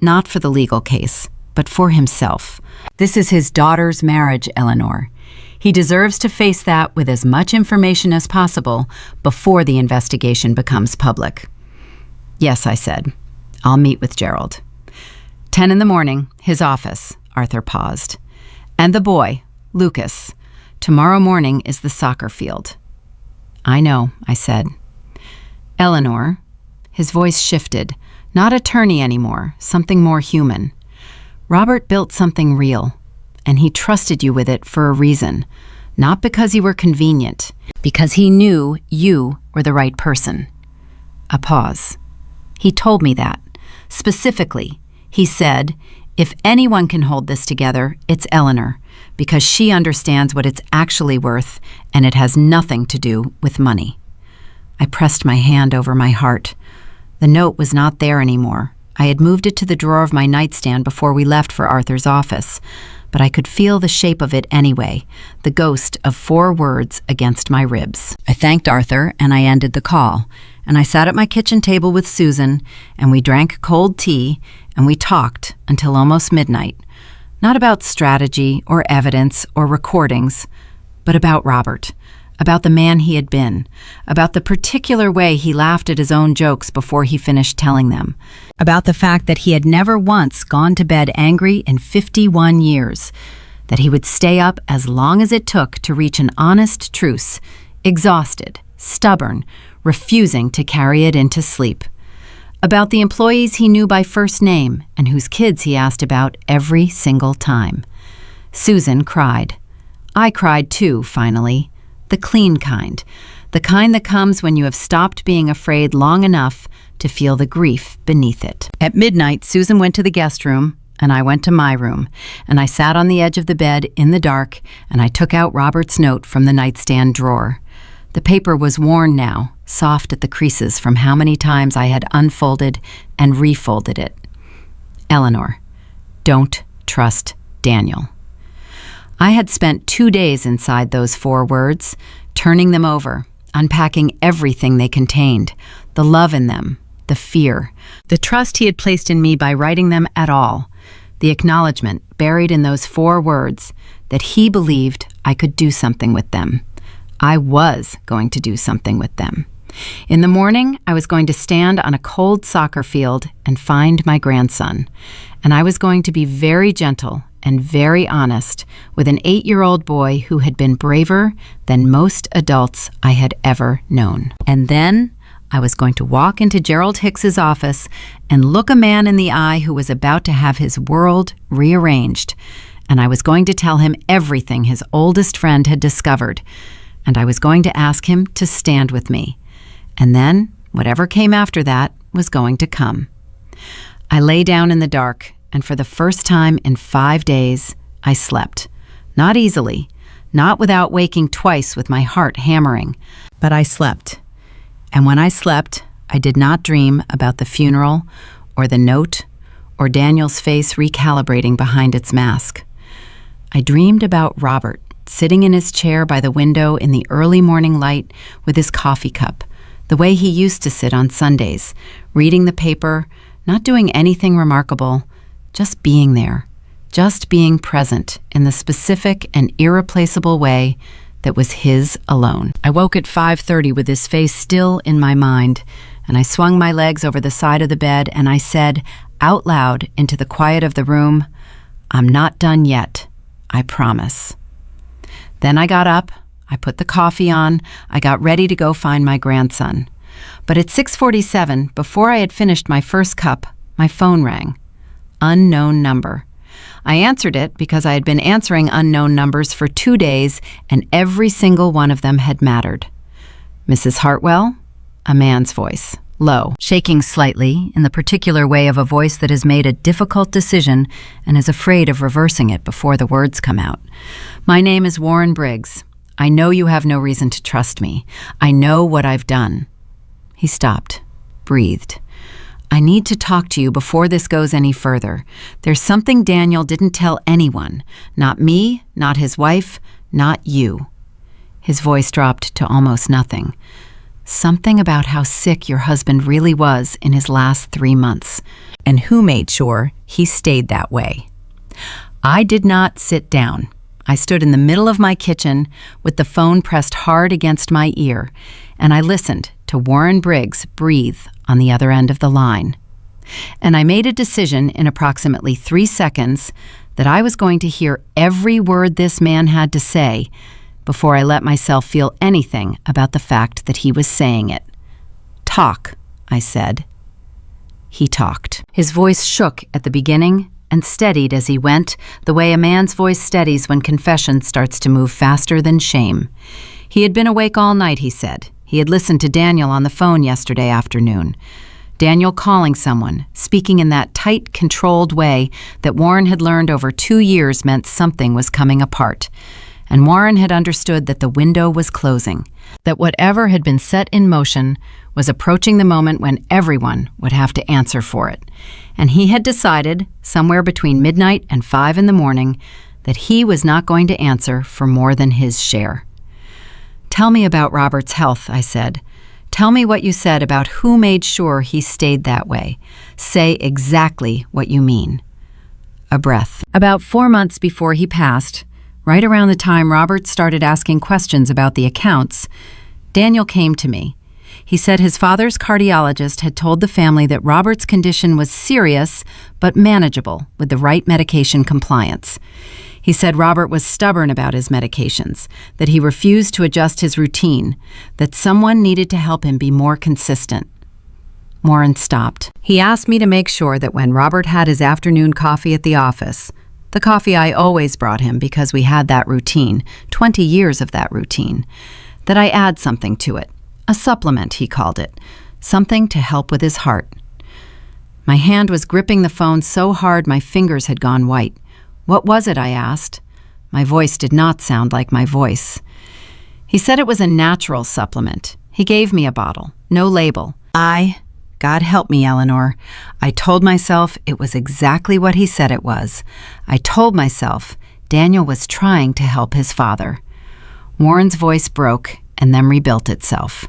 not for the legal case, but for himself. This is his daughter's marriage, Eleanor. He deserves to face that with as much information as possible before the investigation becomes public." "Yes," I said. "I'll meet with Gerald." 10 in the morning, his office. Arthur paused. "And the boy, Lucas. Tomorrow morning is the soccer field." "I know," I said. "Eleanor," his voice shifted, not attorney anymore, something more human. "Robert built something real, and he trusted you with it for a reason, not because you were convenient, because he knew you were the right person." A pause. "He told me that. Specifically, he said, if anyone can hold this together, it's Eleanor, because she understands what it's actually worth, and it has nothing to do with money." I pressed my hand over my heart. The note was not there anymore. I had moved it to the drawer of my nightstand before we left for Arthur's office, but I could feel the shape of it anyway, the ghost of 4 words against my ribs. I thanked Arthur, and I ended the call, and I sat at my kitchen table with Susan, and we drank cold tea, and we talked until almost midnight. Not about strategy or evidence or recordings, but about Robert, about the man he had been, about the particular way he laughed at his own jokes before he finished telling them, about the fact that he had never once gone to bed angry in 51 years, that he would stay up as long as it took to reach an honest truce, exhausted, stubborn, refusing to carry it into sleep. About the employees he knew by first name and whose kids he asked about every single time. Susan cried. I cried too, finally. The clean kind. The kind that comes when you have stopped being afraid long enough to feel the grief beneath it. At midnight, Susan went to the guest room, and I went to my room, and I sat on the edge of the bed in the dark, and I took out Robert's note from the nightstand drawer. The paper was worn now, soft at the creases from how many times I had unfolded and refolded it. Eleanor, don't trust Daniel. I had spent 2 days inside those 4 words, turning them over, unpacking everything they contained, the love in them, the fear, the trust he had placed in me by writing them at all, the acknowledgement buried in those 4 words that he believed I could do something with them. I was going to do something with them. In the morning, I was going to stand on a cold soccer field and find my grandson, and I was going to be very gentle and very honest with an 8-year-old boy who had been braver than most adults I had ever known. And then I was going to walk into Gerald Hicks's office and look a man in the eye who was about to have his world rearranged. And I was going to tell him everything his oldest friend had discovered. And I was going to ask him to stand with me. And then, whatever came after that was going to come. I lay down in the dark, and for the first time in 5 days, I slept. Not easily, not without waking twice with my heart hammering, but I slept. And when I slept, I did not dream about the funeral, or the note, or Daniel's face recalibrating behind its mask. I dreamed about Robert, sitting in his chair by the window in the early morning light with his coffee cup, the way he used to sit on Sundays, reading the paper, not doing anything remarkable, just being there, just being present in the specific and irreplaceable way that was his alone. I woke at 5:30 with his face still in my mind, and I swung my legs over the side of the bed and I said out loud into the quiet of the room, "I'm not done yet, I promise." Then I got up, I put the coffee on, I got ready to go find my grandson. But at 6:47, before I had finished my first cup, my phone rang. Unknown number. I answered it because I had been answering unknown numbers for 2 days, and every single one of them had mattered. "Mrs. Hartwell?" A man's voice, low, shaking slightly, in the particular way of a voice that has made a difficult decision and is afraid of reversing it before the words come out. "My name is Warren Briggs. I know you have no reason to trust me. I know what I've done." He stopped, breathed. "I need to talk to you before this goes any further. There's something Daniel didn't tell anyone. Not me, not his wife, not you." His voice dropped to almost nothing. "Something about how sick your husband really was in his last 3 months, and who made sure he stayed that way." I did not sit down. I stood in the middle of my kitchen with the phone pressed hard against my ear, and I listened to Warren Briggs breathe on the other end of the line. And I made a decision in approximately 3 seconds that I was going to hear every word this man had to say before I let myself feel anything about the fact that he was saying it. "Talk," I said. He talked. His voice shook at the beginning and steadied as he went, the way a man's voice steadies when confession starts to move faster than shame. He had been awake all night, he said. He had listened to Daniel on the phone yesterday afternoon. Daniel calling someone, speaking in that tight, controlled way that Warren had learned over 2 years meant something was coming apart. And Warren had understood that the window was closing, that whatever had been set in motion was approaching the moment when everyone would have to answer for it. And he had decided, somewhere between midnight and 5 in the morning, that he was not going to answer for more than his share. "Tell me about Robert's health," I said. "Tell me what you said about who made sure he stayed that way. Say exactly what you mean." A breath. About 4 months before he passed, right around the time Robert started asking questions about the accounts, Daniel came to me. He said his father's cardiologist had told the family that Robert's condition was serious but manageable with the right medication compliance. He said Robert was stubborn about his medications, that he refused to adjust his routine, that someone needed to help him be more consistent. Warren stopped. He asked me to make sure that when Robert had his afternoon coffee at the office, the coffee I always brought him because we had that routine, 20 years of that routine, that I add something to it. A supplement, he called it. Something to help with his heart. My hand was gripping the phone so hard my fingers had gone white. "What was it?" I asked. My voice did not sound like my voice. He said it was a natural supplement. He gave me a bottle, no label. God help me, Eleanor. I told myself it was exactly what he said it was. I told myself Daniel was trying to help his father. Warren's voice broke and then rebuilt itself.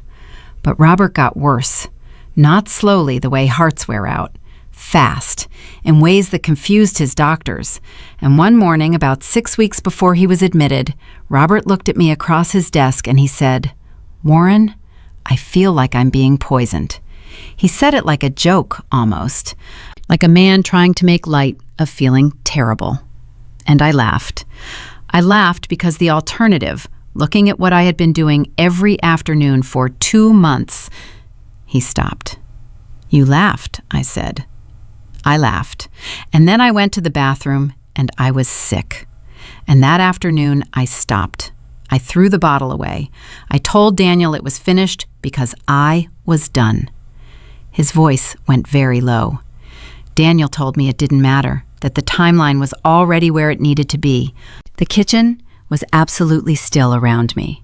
But Robert got worse. Not slowly the way hearts wear out. Fast, in ways that confused his doctors. And one morning, about 6 weeks before he was admitted, Robert looked at me across his desk and he said, "Warren, I feel like I'm being poisoned." He said it like a joke, almost, like a man trying to make light of feeling terrible. And I laughed. I laughed because the alternative, looking at what I had been doing every afternoon for 2 months, He stopped. You laughed, I said. I laughed, and then I went to the bathroom, and I was sick. And that afternoon, I stopped. I threw the bottle away. I told Daniel it was finished because I was done. His voice went very low. Daniel told me it didn't matter, that the timeline was already where it needed to be. The kitchen was absolutely still around me.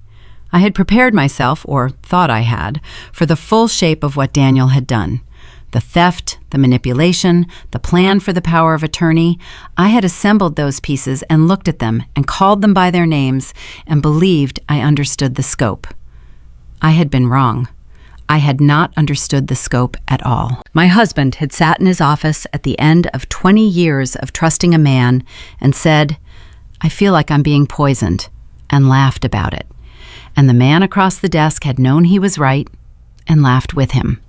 I had prepared myself, or thought I had, for the full shape of what Daniel had done. The theft, the manipulation, the plan for the power of attorney. I had assembled those pieces and looked at them and called them by their names and believed I understood the scope. I had been wrong. I had not understood the scope at all. My husband had sat in his office at the end of 20 years of trusting a man and said, "I feel like I'm being poisoned," and laughed about it. And the man across the desk had known he was right and laughed with him.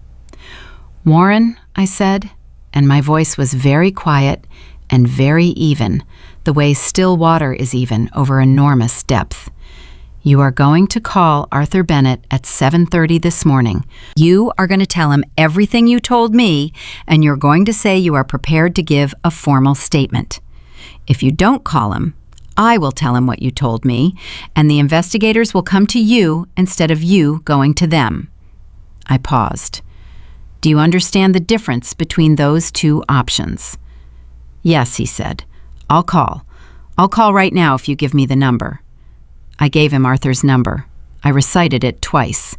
"Warren," I said, and my voice was very quiet and very even, the way still water is even over enormous depth. "You are going to call Arthur Bennett at 7:30 this morning. You are going to tell him everything you told me, and you're going to say you are prepared to give a formal statement. If you don't call him, I will tell him what you told me, and the investigators will come to you instead of you going to them." I paused. "Do you understand the difference between those two options?" "Yes," he said. I'll call right now if you give me the number." I gave him Arthur's number. I recited it twice.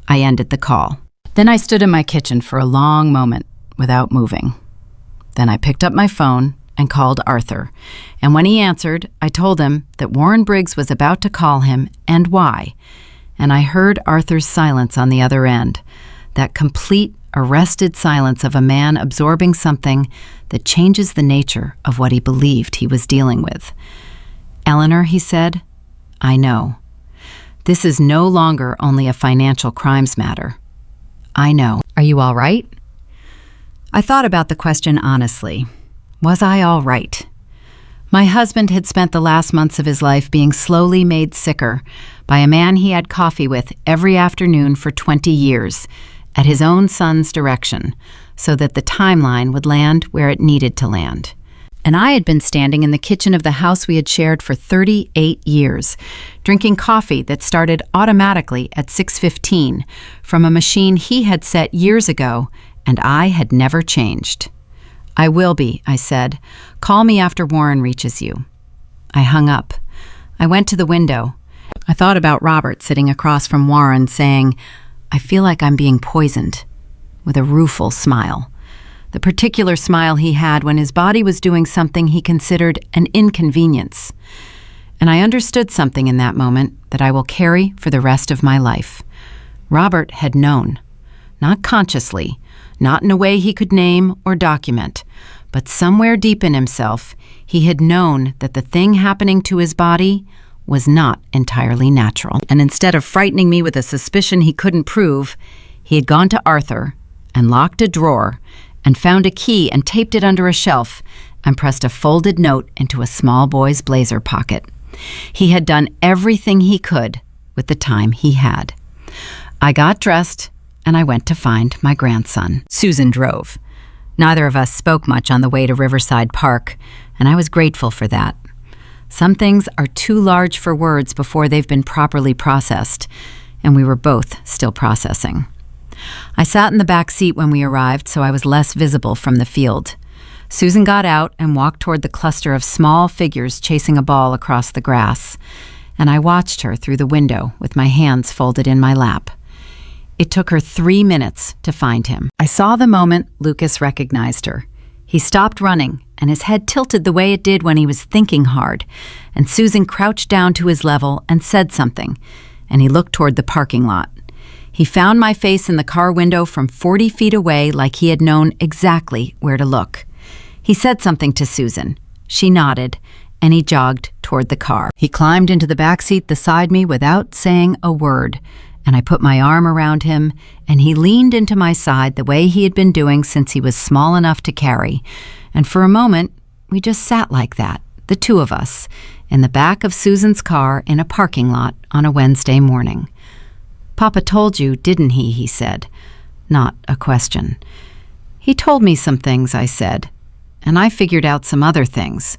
I ended the call. Then I stood in my kitchen for a long moment without moving. Then I picked up my phone and called Arthur. And when he answered, I told him that Warren Briggs was about to call him and why. And I heard Arthur's silence on the other end, that complete, arrested silence of a man absorbing something that changes the nature of what he believed he was dealing with. "Eleanor," he said, "I know. This is no longer only a financial crimes matter. I know. Are you all right?" I thought about the question honestly. Was I all right? My husband had spent the last months of his life being slowly made sicker by a man he had coffee with every afternoon for 20 years, at his own son's direction, so that the timeline would land where it needed to land. And I had been standing in the kitchen of the house we had shared for 38 years, drinking coffee that started automatically at 6:15 from a machine he had set years ago, and I had never changed. "I will be," I said. "Call me after Warren reaches you." I hung up. I went to the window. I thought about Robert sitting across from Warren saying, "I feel like I'm being poisoned," with a rueful smile. The particular smile he had when his body was doing something he considered an inconvenience. And I understood something in that moment that I will carry for the rest of my life. Robert had known, not consciously, not in a way he could name or document, but somewhere deep in himself, he had known that the thing happening to his body was not entirely natural. And instead of frightening me with a suspicion he couldn't prove, he had gone to Arthur and locked a drawer and found a key and taped it under a shelf and pressed a folded note into a small boy's blazer pocket. He had done everything he could with the time he had. I got dressed and I went to find my grandson. Susan drove. Neither of us spoke much on the way to Riverside Park, and I was grateful for that. Some things are too large for words before they've been properly processed, and we were both still processing. I sat in the back seat when we arrived, so I was less visible from the field. Susan got out and walked toward the cluster of small figures chasing a ball across the grass, and I watched her through the window with my hands folded in my lap. It took her 3 minutes to find him. I saw the moment Lucas recognized her. He stopped running, and his head tilted the way it did when he was thinking hard, and Susan crouched down to his level and said something, and he looked toward the parking lot. He found my face in the car window from 40 feet away like he had known exactly where to look. He said something to Susan. She nodded, and he jogged toward the car. He climbed into the back seat beside me without saying a word, and I put my arm around him, and he leaned into my side the way he had been doing since he was small enough to carry. And for a moment, we just sat like that, the two of us, in the back of Susan's car in a parking lot on a Wednesday morning. "Papa told you, didn't he?" he said. not a question. "He told me some things," I said, "and I figured out some other things.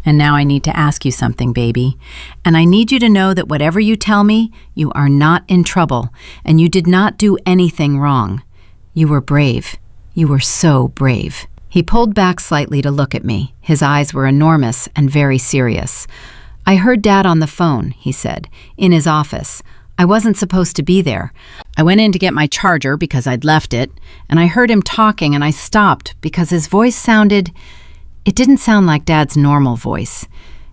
And now I need to ask you something, baby. And I need you to know that whatever you tell me, you are not in trouble, and you did not do anything wrong. You were brave. You were so brave." He pulled back slightly to look at me. His eyes were enormous and very serious. "I heard Dad on the phone," he said, "in his office. I wasn't supposed to be there. I went in to get my charger because I'd left it, and I heard him talking and I stopped because his voice it didn't sound like Dad's normal voice.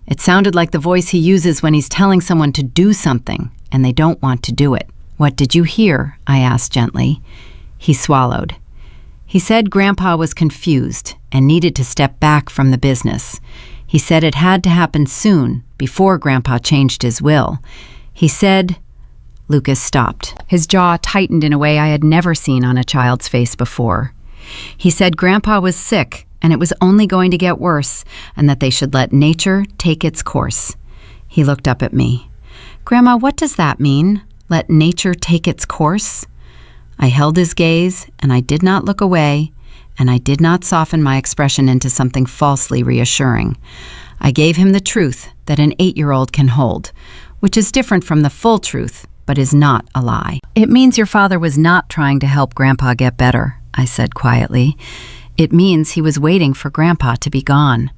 It sounded like the voice he uses when he's telling someone to do something and they don't want to do it." "What did you hear?" I asked gently. He swallowed. He said Grandpa was confused and needed to step back from the business. He said it had to happen soon, before Grandpa changed his will. He said... Lucas stopped. His jaw tightened in a way I had never seen on a child's face before. He said Grandpa was sick and it was only going to get worse, and that they should let nature take its course. He looked up at me. "Grandma, what does that mean? Let nature take its course?" I held his gaze, and I did not look away, and I did not soften my expression into something falsely reassuring. I gave him the truth that an 8-year-old can hold, which is different from the full truth, but is not a lie. "It means your father was not trying to help Grandpa get better," I said quietly. "It means he was waiting for Grandpa to be gone."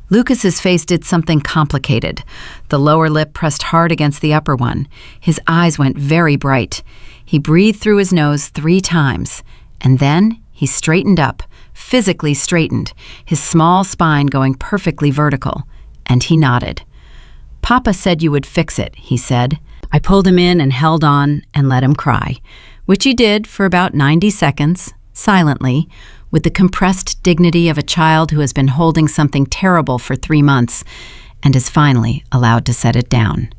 Lucas's face did something complicated. The lower lip pressed hard against the upper one. His eyes went very bright. He breathed through his nose 3 times, and then he straightened up, physically straightened, his small spine going perfectly vertical, and he nodded. "Papa said you would fix it," he said. I pulled him in and held on and let him cry, which he did for about 90 seconds, silently, with the compressed dignity of a child who has been holding something terrible for 3 months and is finally allowed to set it down.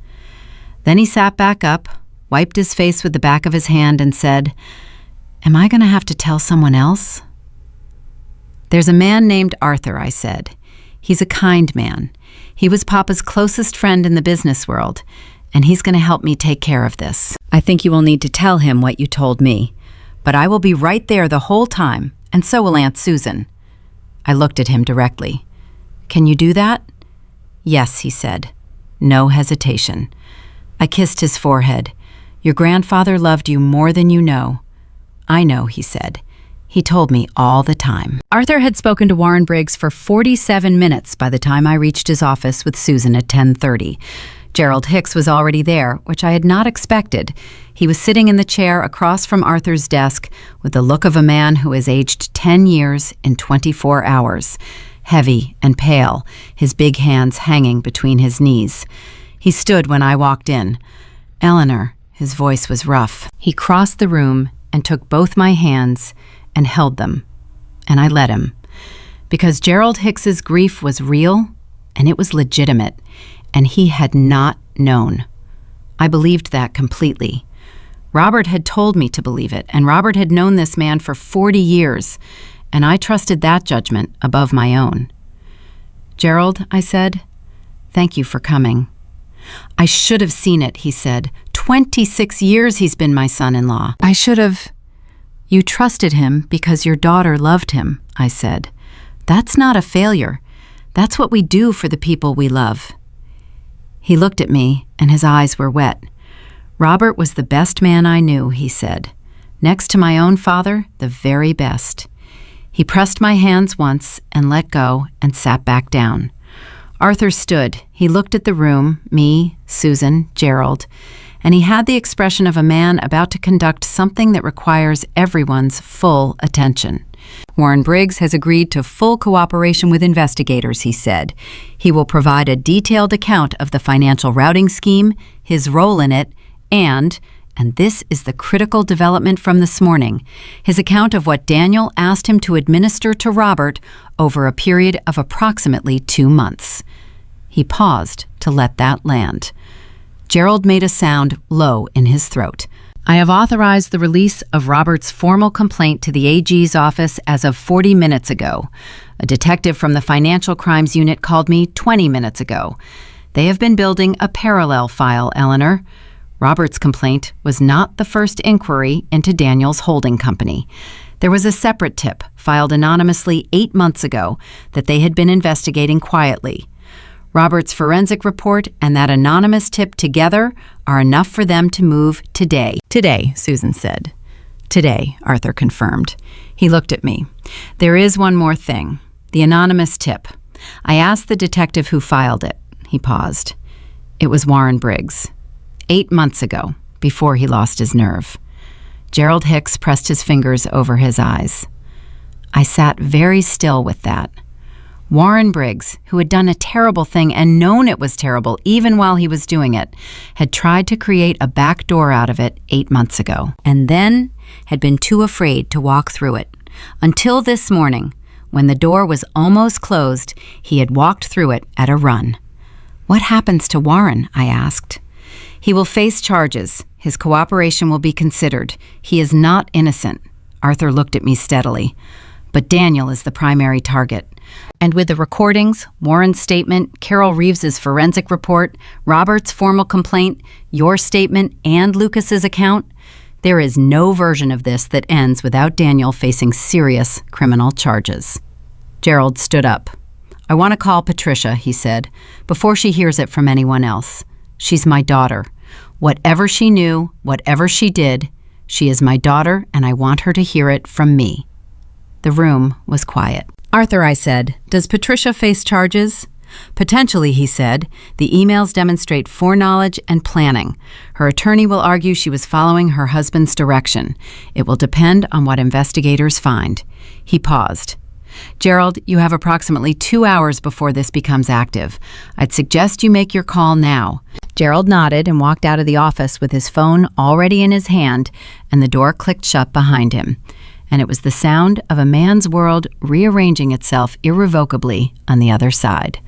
Then he sat back up, wiped his face with the back of his hand, and said, "Am I going to have to tell someone else?" "There's a man named Arthur," I said. "He's a kind man. He was Papa's closest friend in the business world, and he's going to help me take care of this. I think you will need to tell him what you told me, but I will be right there the whole time, and so will Aunt Susan." I looked at him directly. "Can you do that?" "Yes," he said. No hesitation. I kissed his forehead. "Your grandfather loved you more than you know." "I know," he said. "He told me all the time." Arthur had spoken to Warren Briggs for 47 minutes by the time I reached his office with Susan at 10:30. Gerald Hicks was already there, which I had not expected. He was sitting in the chair across from Arthur's desk with the look of a man who has aged 10 years in 24 hours, heavy and pale, his big hands hanging between his knees. He stood when I walked in. "Eleanor," his voice was rough. He crossed the room and took both my hands and held them, and I let him. Because Gerald Hicks's grief was real, and it was legitimate, and he had not known. I believed that completely. Robert had told me to believe it, and Robert had known this man for 40 years, and I trusted that judgment above my own. "Gerald," I said, "thank you for coming." "I should have seen it," he said. 26 years he's been my son-in-law. "I should have..." "You trusted him because your daughter loved him," I said. "That's not a failure. That's what we do for the people we love." He looked at me, and his eyes were wet. "Robert was the best man I knew," he said. "Next to my own father, the very best." He pressed my hands once and let go and sat back down. Arthur stood. He looked at the room, me, Susan, Gerald, and he had the expression of a man about to conduct something that requires everyone's full attention. "Warren Briggs has agreed to full cooperation with investigators," he said. "He will provide a detailed account of the financial routing scheme, his role in it, and this is the critical development from this morning, his account of what Daniel asked him to administer to Robert over a period of approximately 2 months. He paused to let that land. Gerald made a sound low in his throat. "I have authorized the release of Robert's formal complaint to the AG's office as of 40 minutes ago. A detective from the Financial Crimes Unit called me 20 minutes ago. They have been building a parallel file, Eleanor. Robert's complaint was not the first inquiry into Daniel's holding company. There was a separate tip filed anonymously 8 months ago that they had been investigating quietly. Robert's forensic report and that anonymous tip together are enough for them to move today. Today, Susan said. Today, Arthur confirmed. He looked at me. There is one more thing. The anonymous tip. I asked the detective who filed it. He paused. It was Warren Briggs. 8 months ago, before he lost his nerve. Gerald Hicks pressed his fingers over his eyes. I sat very still with that. Warren Briggs, who had done a terrible thing and known it was terrible even while he was doing it, had tried to create a back door out of it 8 months ago, and then had been too afraid to walk through it. Until this morning, when the door was almost closed, he had walked through it at a run. What happens to Warren? I asked. He will face charges. His cooperation will be considered. He is not innocent. Arthur looked at me steadily. But Daniel is the primary target. And with the recordings, Warren's statement, Carol Reeves's forensic report, Robert's formal complaint, your statement, and Lucas's account, there is no version of this that ends without Daniel facing serious criminal charges. Gerald stood up. I want to call Patricia, he said, before she hears it from anyone else. She's my daughter. Whatever she knew, whatever she did, she is my daughter, and I want her to hear it from me. The room was quiet. Arthur, I said, does Patricia face charges? Potentially, he said. The emails demonstrate foreknowledge and planning. Her attorney will argue she was following her husband's direction. It will depend on what investigators find. He paused. Gerald, you have approximately 2 hours before this becomes active. I'd suggest you make your call now. Gerald nodded and walked out of the office with his phone already in his hand, and the door clicked shut behind him. And it was the sound of a man's world rearranging itself irrevocably on the other side.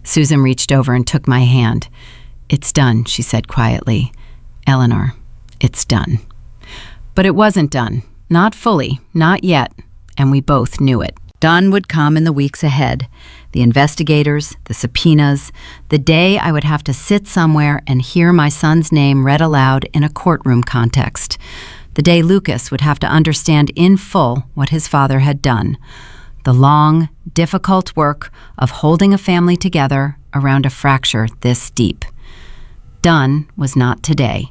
Susan reached over and took my hand. It's done, she said quietly. Eleanor, it's done. But it wasn't done. Not fully, not yet, and we both knew it. Done would come in the weeks ahead. The investigators, the subpoenas, the day I would have to sit somewhere and hear my son's name read aloud in a courtroom context. The day Lucas would have to understand in full what his father had done. The long, difficult work of holding a family together around a fracture this deep. Done was not today.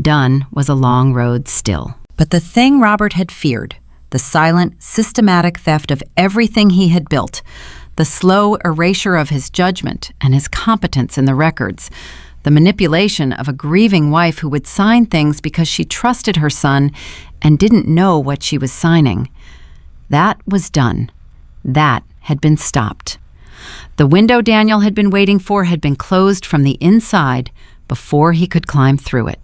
Done was a long road still. But the thing Robert had feared, the silent, systematic theft of everything he had built, the slow erasure of his judgment and his competence in the records, the manipulation of a grieving wife who would sign things because she trusted her son and didn't know what she was signing. That was done. That had been stopped. The window Daniel had been waiting for had been closed from the inside before he could climb through it.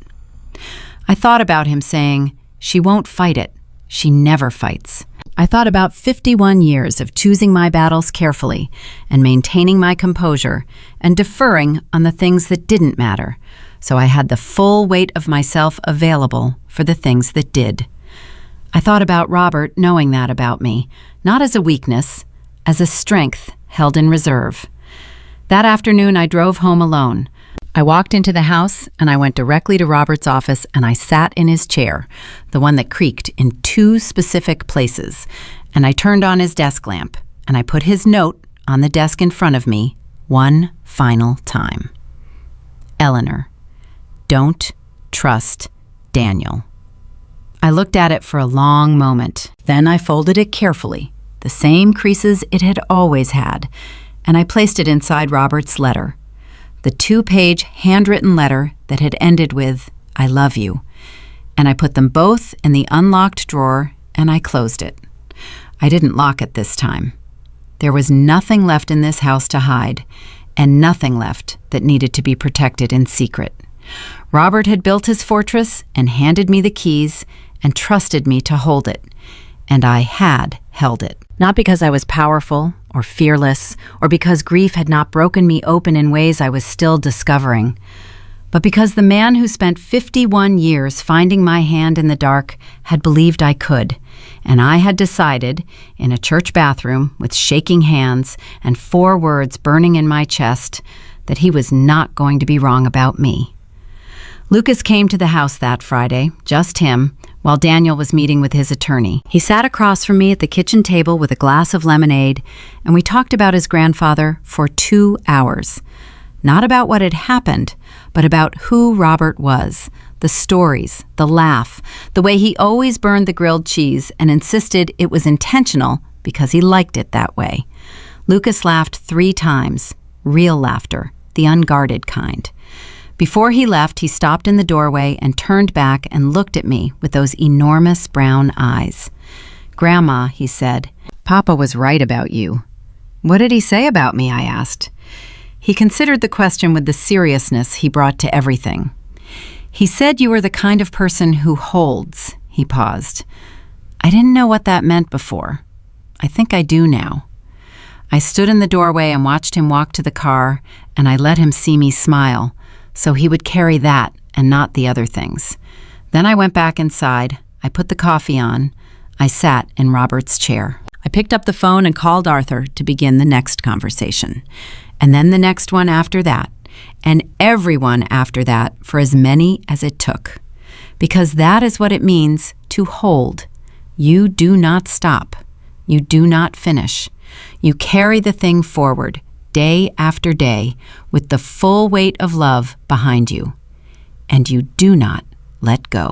I thought about him saying, "She won't fight it. She never fights." I thought about 51 years of choosing my battles carefully and maintaining my composure and deferring on the things that didn't matter, so I had the full weight of myself available for the things that did. I thought about Robert knowing that about me, not as a weakness, as a strength held in reserve. That afternoon I drove home alone. I walked into the house and I went directly to Robert's office and I sat in his chair, the one that creaked in 2 specific places, and I turned on his desk lamp and I put his note on the desk in front of me one final time. Eleanor, don't trust Daniel. I looked at it for a long moment. Then I folded it carefully, the same creases it had always had, and I placed it inside Robert's letter. The 2-page handwritten letter that had ended with, "I love you," and I put them both in the unlocked drawer and I closed it. I didn't lock it this time. There was nothing left in this house to hide, and nothing left that needed to be protected in secret. Robert had built his fortress and handed me the keys and trusted me to hold it, and I had held it. Not because I was powerful or fearless, or because grief had not broken me open in ways I was still discovering, but because the man who spent 51 years finding my hand in the dark had believed I could, and I had decided, in a church bathroom with shaking hands and 4 words burning in my chest, that he was not going to be wrong about me. Lucas came to the house that Friday, just him, while Daniel was meeting with his attorney. He sat across from me at the kitchen table with a glass of lemonade, and we talked about his grandfather for 2 hours. Not about what had happened, but about who Robert was, the stories, the laugh, the way he always burned the grilled cheese and insisted it was intentional because he liked it that way. Lucas laughed 3 times, real laughter, the unguarded kind. Before he left, he stopped in the doorway and turned back and looked at me with those enormous brown eyes. "Grandma," he said, "Papa was right about you." "What did he say about me?" I asked. He considered the question with the seriousness he brought to everything. "He said you were the kind of person who holds." He paused. I didn't know what that meant before. I think I do now. I stood in the doorway and watched him walk to the car, and I let him see me smile, so he would carry that and not the other things. Then I went back inside. I put the coffee on. I sat in Robert's chair. I picked up the phone and called Arthur to begin the next conversation. And then the next one after that, and everyone after that for as many as it took. Because that is what it means to hold. You do not stop. You do not finish. You carry the thing forward, day after day, with the full weight of love behind you. And you do not let go.